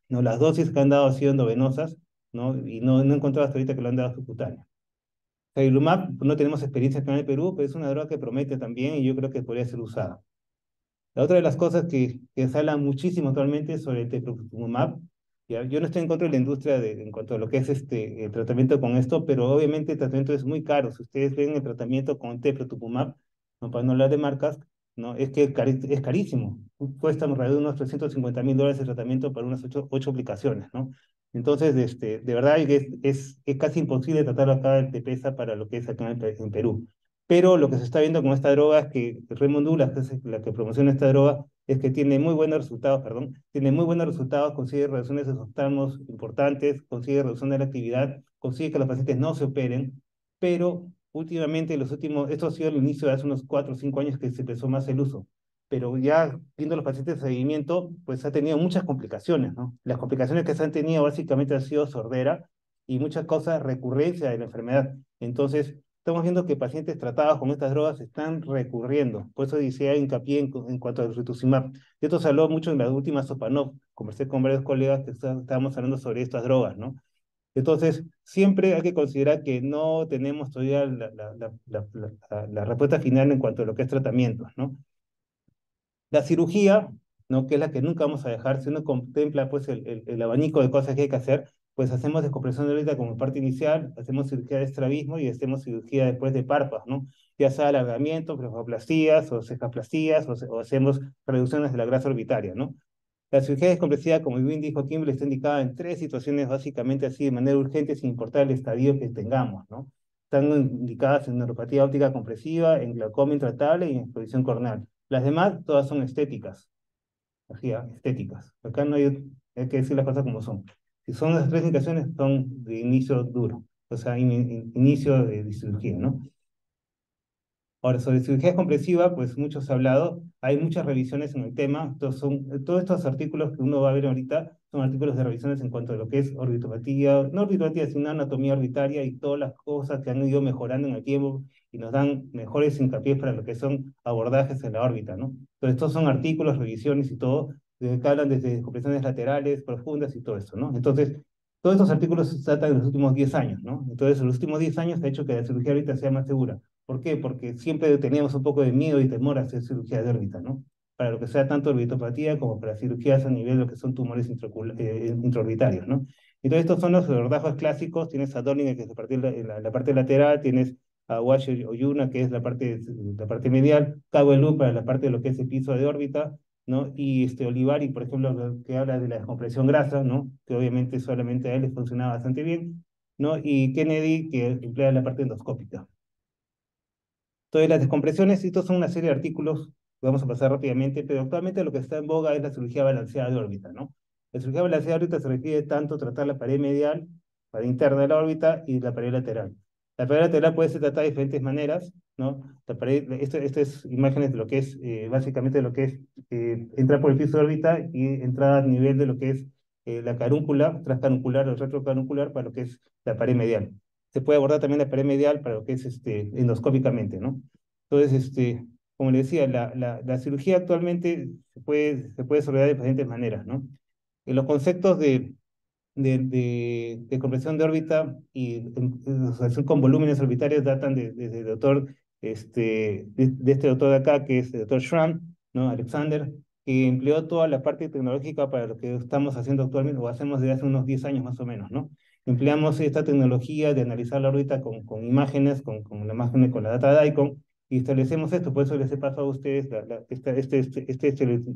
¿no? Las dosis que han dado han sido endovenosas, ¿no? Y no he encontrado hasta ahorita que lo han dado subcutáneo. Sarilumab, no tenemos experiencia acá en el Perú, pero es una droga que promete también y yo creo que podría ser usada. La otra de las cosas que se habla muchísimo actualmente es sobre el teprotumumab. Ya, yo no estoy en contra de la industria en cuanto a lo que es el tratamiento con esto, pero obviamente el tratamiento es muy caro. Si ustedes ven el tratamiento con teprotumumab, no, para no hablar de marcas, ¿no? Es que es carísimo. Cuesta alrededor de unos $350,000 el tratamiento para unas 8 aplicaciones, ¿no? Entonces, de verdad es casi imposible tratarlo acá de PESA para lo que es acá en Perú. Pero lo que se está viendo con esta droga es que Remondula, que es la que promociona esta droga, es que tiene muy buenos resultados, perdón, tiene muy buenos resultados, consigue reducciones de exoftálmicos importantes, consigue reducción de la actividad, consigue que los pacientes no se operen, pero últimamente, esto ha sido el inicio de hace unos 4 o 5 años que se empezó más el uso, pero ya viendo los pacientes de seguimiento, pues ha tenido muchas complicaciones, ¿no? Las complicaciones que se han tenido básicamente han sido sordera y muchas cosas, recurrencia de la enfermedad. Entonces, estamos viendo que pacientes tratados con estas drogas están recurriendo. Por eso decía hincapié en cuanto al rituximab. De esto se habló mucho en la última Sopanov. Conversé con varios colegas que estábamos hablando sobre estas drogas, ¿no? Entonces, siempre hay que considerar que no tenemos todavía la respuesta final en cuanto a lo que es tratamiento, ¿no? La cirugía, ¿no? Que es la que nunca vamos a dejar, si uno contempla pues el abanico de cosas que hay que hacer, pues hacemos descompresión de órbita como parte inicial, hacemos cirugía de estrabismo y hacemos cirugía después de párpados, ¿no? Ya sea alargamiento, blefoplastías o cejaplastías o hacemos reducciones de la grasa orbitaria, ¿no? La cirugía descompresiva, como bien dijo Kimberly, está indicada en 3 situaciones básicamente así de manera urgente sin importar el estadio que tengamos, ¿no? Están indicadas en neuropatía óptica compresiva, en glaucoma intratable y en exposición corneal. Las demás todas son estéticas, así, estéticas. Acá no hay que decir las cosas como son. Si son las 3 indicaciones, son de inicio duro, o sea, inicio de cirugía, ¿no? Ahora, sobre cirugía comprensiva, pues mucho se ha hablado, hay muchas revisiones en el tema, todos estos artículos que uno va a ver ahorita son artículos de revisiones en cuanto a lo que es orbitopatía, no orbitopatía, sino anatomía orbitaria y todas las cosas que han ido mejorando en el tiempo y nos dan mejores hincapiés para lo que son abordajes en la órbita, ¿no? Entonces, estos son artículos, revisiones y todo, que hablan desde compresiones laterales, profundas y todo eso, ¿no? Entonces, Todos estos artículos se tratan de los últimos 10 años, ¿no? Entonces, en los últimos 10 años ha hecho que la cirugía ahorita sea más segura. ¿Por qué? Porque siempre teníamos un poco de miedo y temor a hacer cirugía de órbita, ¿no? Para lo que sea tanto orbitopatía como para cirugías a nivel de lo que son tumores intraorbitarios, ¿no? Entonces, estos son los abordajos clásicos. Tienes a Dorninger, que es la parte lateral, tienes a Washer o Yuna, que es la parte medial, Cabo Loop para la parte de lo que es el piso de órbita, ¿no? Y Olivari, por ejemplo, que habla de la descompresión grasa, ¿no? Que obviamente solamente a él le funciona bastante bien, ¿no? Y Kennedy, que emplea la parte endoscópica. Entonces, las descompresiones, estos son una serie de artículos, vamos a pasar rápidamente, pero actualmente lo que está en boga es la cirugía balanceada de órbita, ¿no? La cirugía balanceada de órbita se requiere tanto tratar la pared medial, pared interna de la órbita y la pared lateral. La pared lateral puede ser tratada de diferentes maneras, ¿no? La pared, esto es imágenes de lo que es, básicamente lo que es entrar por el piso de órbita y entrada a nivel de lo que es la carúncula, transcaruncular o retrocaruncular para lo que es la pared medial. Se puede abordar también la pared medial para lo que es endoscópicamente, ¿no? Entonces, como le decía, la cirugía actualmente se puede desarrollar de diferentes maneras, ¿no? Los conceptos de compresión de órbita y asociación con volúmenes orbitarios datan desde el doctor, de este doctor de acá, que es el doctor Schramm, ¿no? Alexander, que empleó toda la parte tecnológica para lo que estamos haciendo actualmente, o hacemos desde hace unos 10 años más o menos, ¿no? Empleamos esta tecnología de analizar la órbita con imágenes, con la imagen, con la data de ICON, y establecemos esto. Por eso les he pasado a ustedes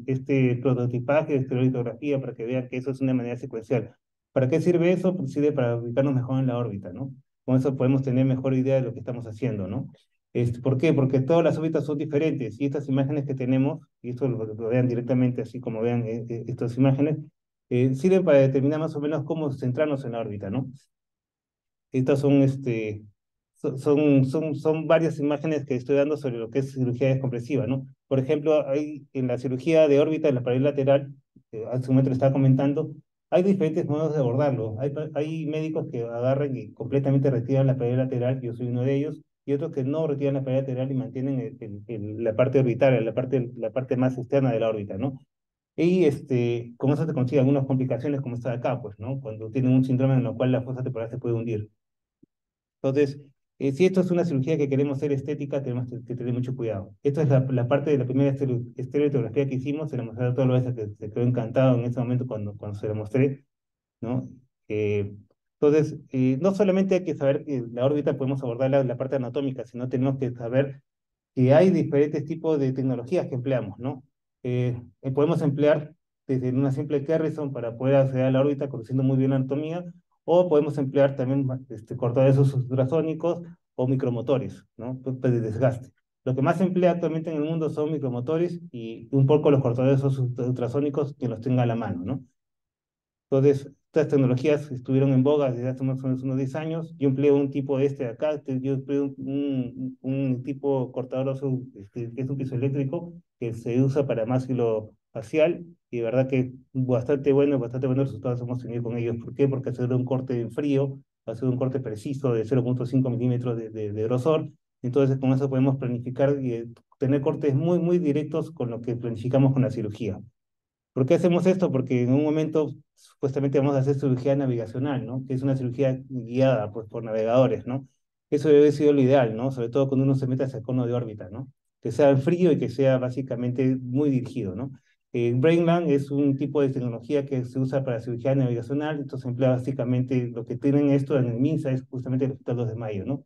este prototipaje de estereolitografía para que vean que eso es una manera secuencial. ¿Para qué sirve eso? Pues sirve para ubicarnos mejor en la órbita, ¿no? Con eso podemos tener mejor idea de lo que estamos haciendo, ¿no? ¿Por qué? Porque todas las órbitas son diferentes y estas imágenes que tenemos, y esto lo vean directamente, así como vean estas imágenes, sirven para determinar más o menos cómo centrarnos en la órbita, ¿no? Estas son varias imágenes que estoy dando sobre lo que es cirugía descompresiva, ¿no? Por ejemplo, hay en la cirugía de órbita en la pared lateral, hace un momento le estaba comentando, hay diferentes modos de abordarlo. Hay médicos que agarran y completamente retiran la pared lateral, yo soy uno de ellos, y otros que no retiran la pared lateral y mantienen la parte orbitaria, la parte más externa de la órbita, ¿no? Y con eso se consiguen algunas complicaciones como esta de acá, pues, ¿no? Cuando tienen un síndrome en el cual la fosa temporal se puede hundir. Entonces, si esto es una cirugía que queremos ser estética, tenemos que tener mucho cuidado. Esto es la parte de la primera estereotografía que hicimos, se la mostré a todos los que se quedó encantado en ese momento cuando se la mostré, ¿no? Entonces, no solamente hay que saber que la órbita podemos abordar la parte anatómica, sino tenemos que saber que hay diferentes tipos de tecnologías que empleamos, ¿no? Podemos emplear desde una simple Carrison para poder acceder a la órbita conociendo muy bien la anatomía, o podemos emplear también cortadores ultrasónicos o micromotores, ¿no? Pues de desgaste. Lo que más se emplea actualmente en el mundo son micromotores y un poco los cortadores ultrasónicos que los tenga a la mano, ¿no? Entonces, estas tecnologías estuvieron en boga desde hace más o menos unos 10 años. Yo empleo un tipo de de acá, yo empleo un tipo cortador óseo, que es un piso eléctrico, que se usa para másculo facial, y de verdad que bastante buenos resultados hemos tenido con ellos. ¿Por qué? Porque hacer un corte en frío, hacer un corte preciso de 0,5 milímetros de grosor, entonces con eso podemos planificar y tener cortes muy directos con lo que planificamos con la cirugía. ¿Por qué hacemos esto? Porque en un momento supuestamente vamos a hacer cirugía navigacional, ¿no? Que es una cirugía guiada pues, por navegadores, ¿no? Eso debe ser lo ideal, ¿no? Sobre todo cuando uno se mete hacia el cono de órbita, ¿no? Que sea en frío y que sea básicamente muy dirigido, ¿no? Brainland es un tipo de tecnología que se usa para cirugía navigacional, entonces emplea básicamente lo que tienen esto en el MINSA es justamente el Hospital 2 de Mayo, ¿no?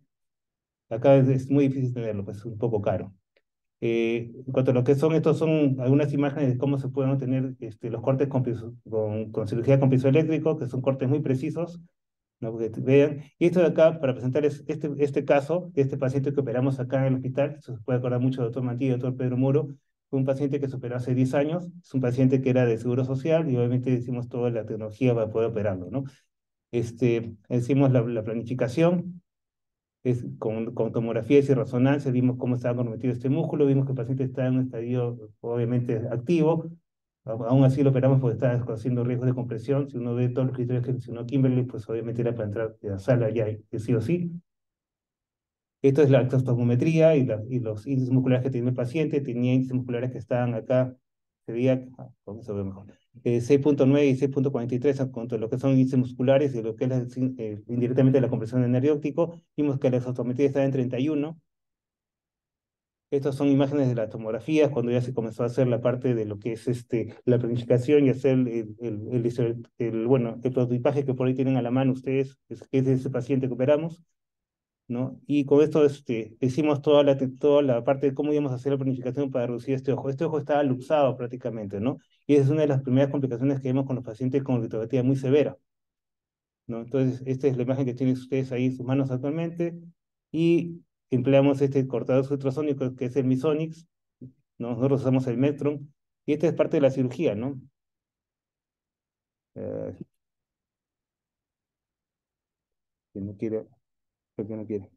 Acá es muy difícil tenerlo, pues es un poco caro. En cuanto a lo que son, estos son algunas imágenes de cómo se pueden obtener los cortes con cirugía con piso eléctrico, que son cortes muy precisos, ¿no? Porque vean. Y esto de acá, para presentarles este caso, de este paciente que operamos acá en el hospital, se puede acordar mucho del doctor Mantilla, del doctor Pedro Muro, fue un paciente que se operó hace 10 años, es un paciente que era de Seguro Social y obviamente hicimos toda la tecnología para poder operarlo, ¿no? Hicimos la planificación, con tomografías y resonancias, vimos cómo estaba comprometido este músculo, vimos que el paciente está en un estadio obviamente activo, aún así lo operamos porque estaba haciendo riesgos de compresión. Si uno ve todos los criterios que mencionó Kimberly, pues obviamente era para entrar a la sala ya, que sí o sí. Esto es la altostometría y los índices musculares que tenía el paciente. Tenía índices musculares que estaban acá, se veía, con eso veo mejor. 6.9 y 6.43 en cuanto a lo que son índices musculares y lo que es indirectamente la compresión del nervio óptico. Vimos que la exotometría estaba en 31. Estas son imágenes de las tomografías, cuando ya se comenzó a hacer la parte de lo que es la planificación y hacer bueno, el prototipaje que por ahí tienen a la mano ustedes, que es de ese paciente que operamos, ¿no? Y con esto hicimos toda la parte de cómo íbamos a hacer la planificación para reducir este ojo. Este ojo estaba luxado prácticamente, ¿no? Y esa es una de las primeras complicaciones que vemos con los pacientes con retinopatía muy severa, ¿no? Entonces, esta es la imagen que tienen ustedes ahí en sus manos actualmente, y empleamos este cortador ultrasónico que es el Misonix, ¿no? Nosotros usamos el Metron, y esta es parte de la cirugía, ¿no? Eh, que no quiere, que no quiere.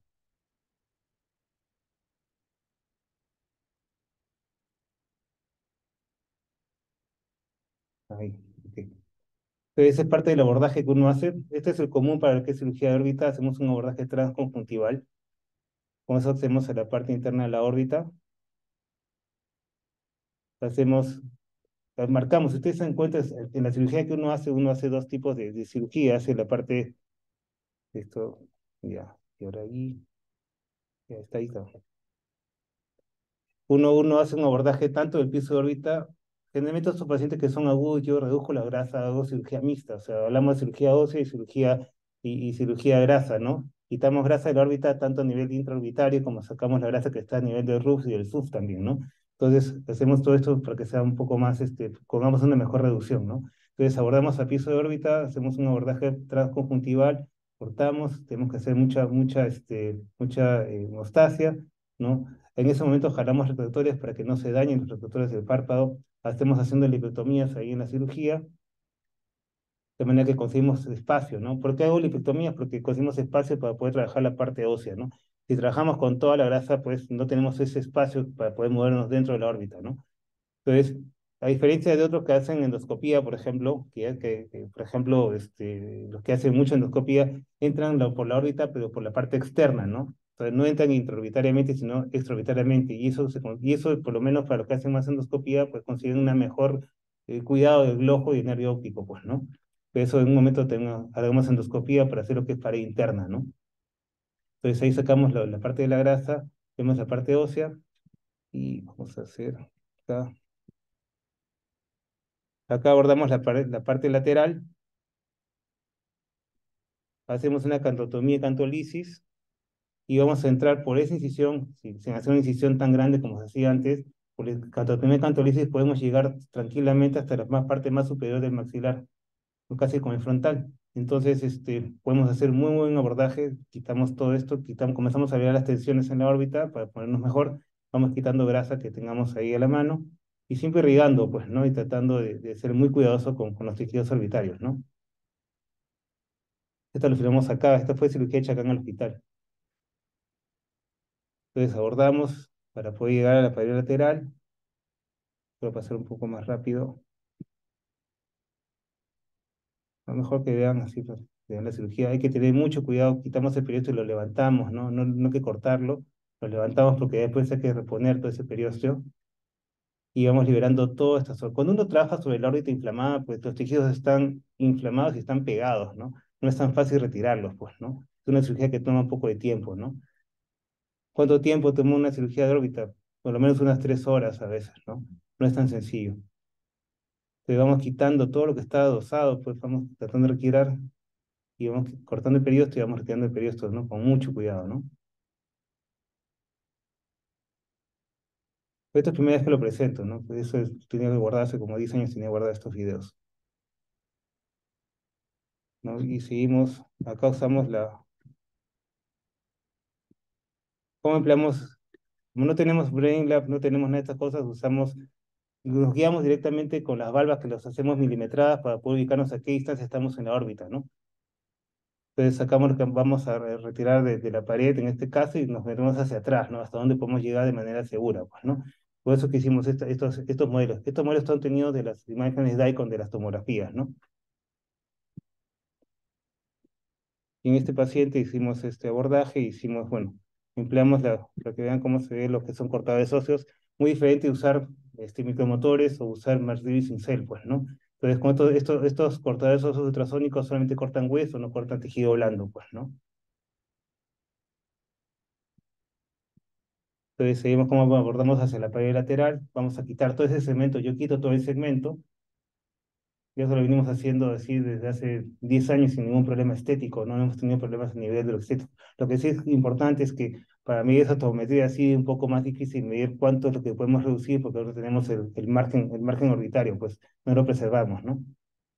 Ahí, ok. Entonces, esa es parte del abordaje que uno hace. Este es el común para lo que es cirugía de órbita. Hacemos un abordaje transconjuntival. Con eso hacemos en la parte interna de la órbita. Hacemos, marcamos. Si ustedes se dan cuenta, en la cirugía que uno hace dos tipos de cirugía. Hace la parte, esto, ya, y ahora ahí, ya está ahí. Está. Uno hace un abordaje tanto del piso de órbita. Generalmente estos pacientes que son agudos, yo reduzco la grasa, hago cirugía mixta, o sea, hablamos de cirugía ósea y cirugía grasa, ¿no? Quitamos grasa de la órbita tanto a nivel intraorbitario como sacamos la grasa que está a nivel del RUF y del SUF también, ¿no? Entonces, hacemos todo esto para que sea un poco más, pongamos una mejor reducción, ¿no? Entonces, abordamos a piso de órbita, hacemos un abordaje transconjuntival, cortamos, tenemos que hacer mucha hemostasia, ¿no? En ese momento jalamos retractores para que no se dañen los retractores del párpado. Estamos haciendo lipectomías ahí en la cirugía, de manera que conseguimos espacio, ¿no? ¿Por qué hago lipectomías? Porque conseguimos espacio para poder trabajar la parte ósea, ¿no? Si trabajamos con toda la grasa, pues no tenemos ese espacio para poder movernos dentro de la órbita, ¿no? Entonces, a diferencia de otros que hacen endoscopía, por ejemplo, por ejemplo, los que hacen mucha endoscopía entran por la órbita, pero por la parte externa, ¿no? Entonces, no entran intraorbitariamente, sino extraorbitariamente. Y eso, por lo menos para los que hacen más endoscopía, pues consiguen una mejor cuidado del ojo y el nervio óptico, pues, ¿no? Por eso en un momento hagamos endoscopía para hacer lo que es pared interna, ¿no? Entonces ahí sacamos la parte de la grasa, vemos la parte ósea y vamos a hacer acá. Acá abordamos la parte lateral, hacemos una cantotomía y cantolisis y vamos a entrar por esa incisión, sin hacer una incisión tan grande como se hacía antes. Por la cantotomía y cantolisis podemos llegar tranquilamente hasta la parte más superior del maxilar, casi con el frontal. Entonces, podemos hacer muy buen abordaje, quitamos todo esto, comenzamos a ver las tensiones en la órbita para ponernos mejor, vamos quitando grasa que tengamos ahí a la mano y siempre irrigando, pues, ¿no? Y tratando de ser muy cuidadoso con los tejidos orbitarios, ¿no? Esta lo firmamos acá, esta fue cirugía hecha acá en el hospital. Entonces abordamos para poder llegar a la pared lateral. Voy a pasar un poco más rápido. A lo mejor que vean así, pues, vean la cirugía. Hay que tener mucho cuidado, quitamos el periósteo y lo levantamos, ¿no? No hay que cortarlo, lo levantamos porque después hay que reponer todo ese periósteo y vamos liberando todo esta zona. Cuando uno trabaja sobre la órbita inflamada, pues los tejidos están inflamados y están pegados, ¿no? No es tan fácil retirarlos, pues, ¿no? Es una cirugía que toma un poco de tiempo, ¿no? ¿Cuánto tiempo toma una cirugía de órbita? Por lo menos unas 3 horas a veces, ¿no? No es tan sencillo. Entonces vamos quitando todo lo que está adosado, pues vamos tratando de retirar y vamos cortando el periósteo y vamos retirando el periósteo, ¿no? Con mucho cuidado, ¿no? Esta es la primera vez que lo presento, ¿no? Por eso tenía que guardarse, como 10 años tenía que guardar estos videos, ¿no? Y seguimos, acá usamos ¿cómo empleamos? Como no tenemos BrainLab, no tenemos nada de estas cosas, nos guiamos directamente con las valvas que los hacemos milimetradas para poder ubicarnos a qué distancia estamos en la órbita, ¿no? Entonces sacamos lo que vamos a retirar de la pared en este caso y nos metemos hacia atrás, ¿no? Hasta donde podemos llegar de manera segura, pues, ¿no? Por eso que hicimos estos modelos. Estos modelos están obtenidos de las imágenes DICOM de las tomografías, ¿no? Y en este paciente hicimos este abordaje, bueno, empleamos para que vean cómo se ve lo que son cortadores óseos, muy diferente de usar micromotores o usar Mercedes Cell, pues, ¿no? Entonces, con estos cortadores óseos ultrasónicos solamente cortan hueso, no cortan tejido blando, pues, ¿no? Entonces, seguimos como abordamos hacia la pared lateral, vamos a quitar todo ese segmento, yo quito todo el segmento, ya eso lo venimos haciendo así desde hace 10 años sin ningún problema estético, no hemos tenido problemas a nivel de lo estético. Lo que sí es importante es que para medir esa otometría sí un poco más difícil medir cuánto es lo que podemos reducir, porque ahora tenemos el margen orbitario, pues no lo preservamos, ¿no?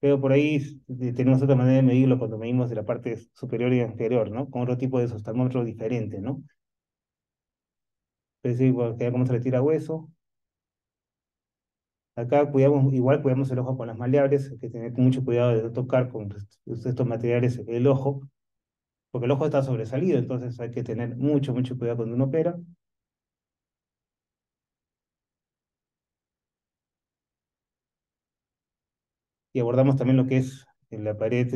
Pero por ahí tenemos otra manera de medirlo cuando medimos de la parte superior y inferior, ¿no? Con otro tipo de sostalmómetro diferente, ¿no? Entonces, igual, cómo se retira hueso. Acá igual cuidamos el ojo con las maleables, hay que tener mucho cuidado de no tocar con estos materiales el ojo, porque el ojo está sobresalido, entonces hay que tener mucho cuidado cuando uno opera. Y abordamos también lo que es la pared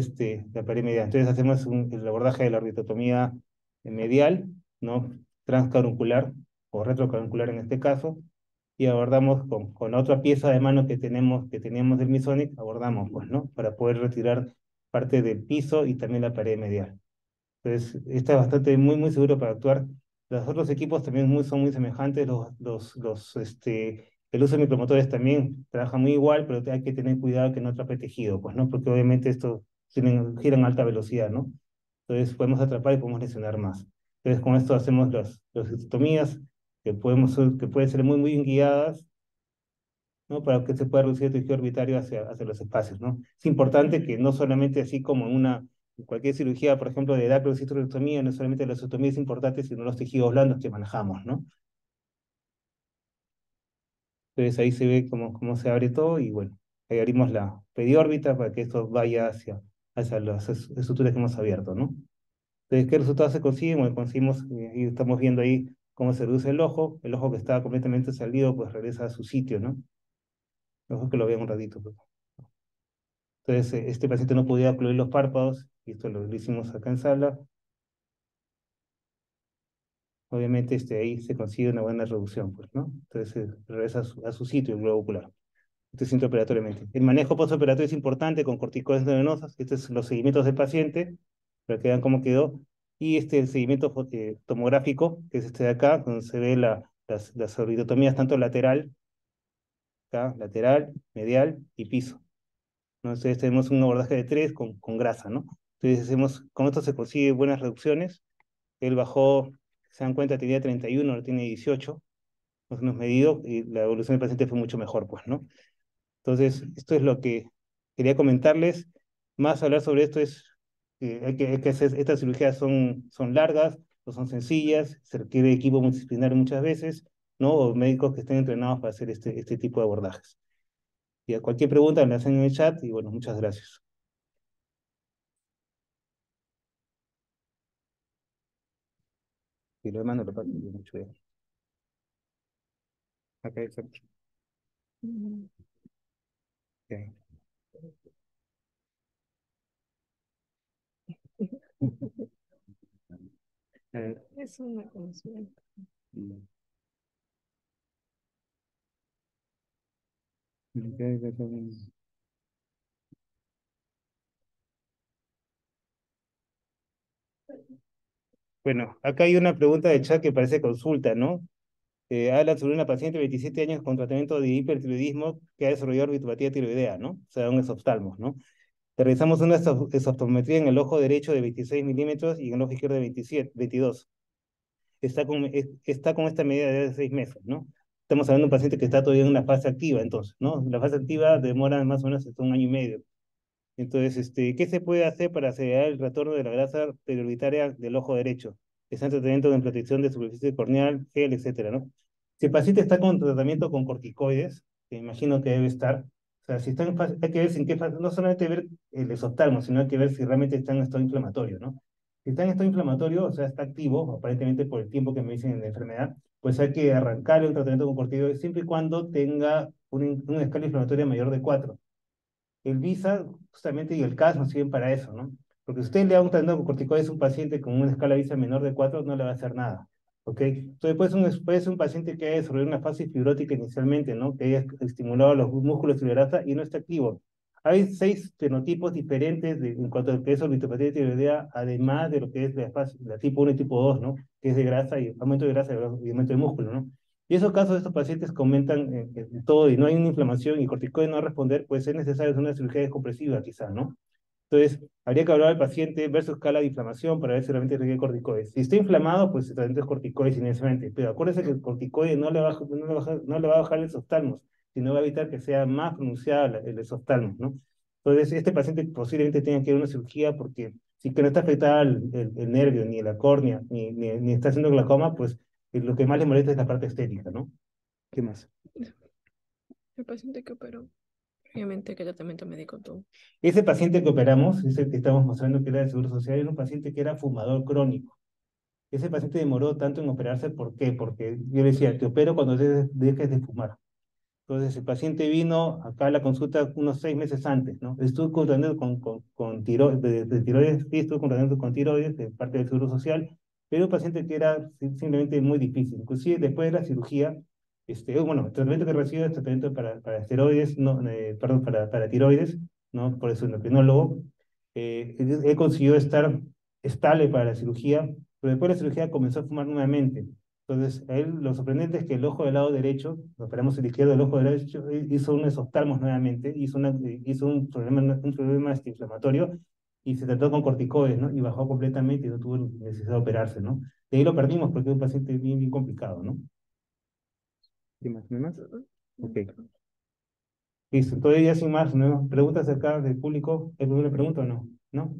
medial. Entonces hacemos el abordaje de la orbitotomía medial, ¿no? Transcaruncular o retrocaruncular en este caso, y abordamos con la otra pieza de mano que teníamos del Misonic, abordamos, pues, ¿no? Para poder retirar parte del piso y también la pared medial. Entonces, está bastante, muy seguro para actuar. Los otros equipos también son muy semejantes. El uso de micromotores también trabaja muy igual, pero hay que tener cuidado que no atrape tejido, pues, ¿no? Porque obviamente estos giran a alta velocidad, ¿no? Entonces, podemos atrapar y podemos lesionar más. Entonces, con esto hacemos las histotomías que pueden ser muy bien guiadas, ¿no? Para que se pueda reducir el tejido orbitario hacia los espacios, ¿no? Es importante que no solamente así como en cualquier cirugía, por ejemplo, de dacrocistomía, no solamente la osteotomía es importante, sino los tejidos blandos que manejamos, ¿no? Entonces ahí se ve cómo se abre todo y bueno, ahí abrimos la periórbita para que esto vaya hacia las estructuras que hemos abierto, ¿no? Entonces, ¿qué resultados se consiguen? Bueno, conseguimos, y estamos viendo ahí cómo se reduce el ojo que estaba completamente salido, pues regresa a su sitio, ¿no? Ojo que lo vean un ratito, pues. Entonces, este paciente no podía ocluir los párpados, y esto lo hicimos acá en sala. Obviamente, ahí se consigue una buena reducción, pues, ¿no? Entonces, regresa a su sitio el globo ocular. Esto es intraoperatoriamente. El manejo postoperatorio es importante con corticoides venosos. Estos son los seguimientos del paciente, para que vean cómo quedó. Y el seguimiento tomográfico, que es este de acá, donde se ve las orbitotomías tanto lateral, acá, lateral, medial y piso. Entonces tenemos un abordaje de 3 con grasa, ¿no? Entonces con esto se consigue buenas reducciones. Él bajó, se dan cuenta, tenía 31, ahora tiene 18, más o menos medido, y la evolución del paciente fue mucho mejor, pues, ¿no? Entonces, esto es lo que quería comentarles. Más hablar sobre esto es que hay que hacer, estas cirugías son largas, no son sencillas, se requiere equipo multidisciplinario muchas veces, ¿no? O médicos que estén entrenados para hacer este tipo de abordajes. Y a cualquier pregunta me la hacen en el chat y bueno, muchas gracias. Y lo demás no lo paso mucho bien. Acá está. Okay. Es un conocimiento. Bueno, acá hay una pregunta de chat que parece consulta, ¿no? Habla sobre una paciente de 27 años con tratamiento de hipertiroidismo que ha desarrollado orbitopatía tiroidea, ¿no? O sea, un exoftalmos, ¿no? Le realizamos una esoftalmometría en el ojo derecho de 26 milímetros y en el ojo izquierdo de 22. Está con esta medida desde 6 meses, ¿no? Estamos hablando de un paciente que está todavía en una fase activa, entonces, ¿no? La fase activa demora más o menos hasta 1 año y medio. Entonces, ¿qué se puede hacer para acelerar el retorno de la grasa periorbitaria del ojo derecho? Está en tratamiento de protección de superficie corneal, gel, etcétera, ¿no? Si el paciente está con tratamiento con corticoides, que imagino que debe estar, o sea, si está en fase, hay que ver en qué fase, no solamente ver el esoftalmo, sino hay que ver si realmente está en estado inflamatorio, ¿no? Si está en estado inflamatorio, o sea, está activo, aparentemente por el tiempo que me dicen en la enfermedad, pues hay que arrancar el tratamiento con corticoides siempre y cuando tenga una escala inflamatoria mayor de 4. El VISA justamente y el CAS nos sirven para eso, ¿no? Porque si usted le da un tratamiento con corticoides a un paciente con una escala VISA menor de 4, no le va a hacer nada, ¿ok? Entonces puede ser un paciente que haya desarrollado una fase fibrótica inicialmente, ¿no? Que haya estimulado los músculos y la grasa y no está activo. Hay 6 fenotipos diferentes en cuanto a lo que es orbitopatía de tiroidea, además de lo que es la tipo 1 y tipo 2, ¿no? Que es de grasa y aumento de grasa y aumento de músculo, ¿no? Y esos casos de estos pacientes comentan todo y no hay una inflamación y corticoide no va a responder, pues es necesario una cirugía descompresiva quizás, ¿no? Entonces, habría que hablar al paciente, ver su escala de inflamación para ver si realmente requiere corticoides. Si está inflamado, pues el tratamiento es corticoides inicialmente. Pero acuérdense que el corticoide no le va a bajar el exoftalmos, sino va a evitar que sea más pronunciado el exoftalmos, ¿no? Entonces, este paciente posiblemente tenga que ir a una cirugía porque si que no está afectada el nervio, ni la córnea, ni está haciendo glaucoma, pues lo que más le molesta es la parte estética, ¿no? ¿Qué más? El paciente que operó, obviamente, ¿qué tratamiento médico tuvo? Ese paciente que operamos, ese que estamos mostrando que era de Seguro Social, era un paciente que era fumador crónico. Ese paciente demoró tanto en operarse, ¿por qué? Porque yo le decía, te opero cuando dejes de fumar. Entonces el paciente vino acá a la consulta unos 6 meses antes, ¿no? Estuvo con tratamiento con de tiroides, sí, estuvo con tratamiento con tiroides de parte del Seguro Social, pero un paciente que era simplemente muy difícil. Inclusive después de la cirugía, bueno, el tratamiento que recibe es tratamiento para esteroides, no, perdón, para tiroides, ¿no? Por eso endocrinólogo. Él consiguió estar estable para la cirugía, pero después de la cirugía comenzó a fumar nuevamente. Entonces, a él lo sorprendente es que el ojo del lado derecho, lo operamos el izquierdo, el ojo del derecho, hizo un esoftalmos nuevamente, hizo un problema inflamatorio y se trató con corticoides, ¿no? Y bajó completamente y no tuvo necesidad de operarse, ¿no? De ahí lo perdimos porque es un paciente bien, bien complicado, ¿no? ¿Qué más? ¿No hay más? Ok. Listo. Entonces, ya sin más, ¿no? ¿Preguntas acá del público? ¿Hay alguna pregunta o no? ¿No?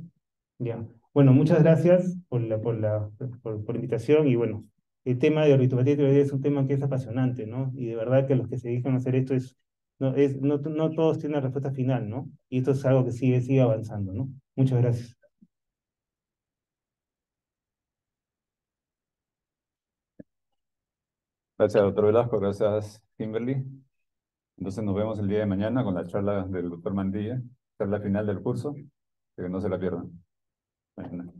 Ya. Bueno, muchas gracias por la invitación y bueno, el tema de orbitopatía tiroidea es un tema que es apasionante, ¿no? Y de verdad que los que se dedican a hacer esto no todos tienen la respuesta final, ¿no? Y esto es algo que sigue avanzando, ¿no? Muchas gracias. Gracias, doctor Velasco. Gracias, Kimberly. Entonces nos vemos el día de mañana con la charla del doctor Mantilla, charla final del curso, que no se la pierdan. Mañana.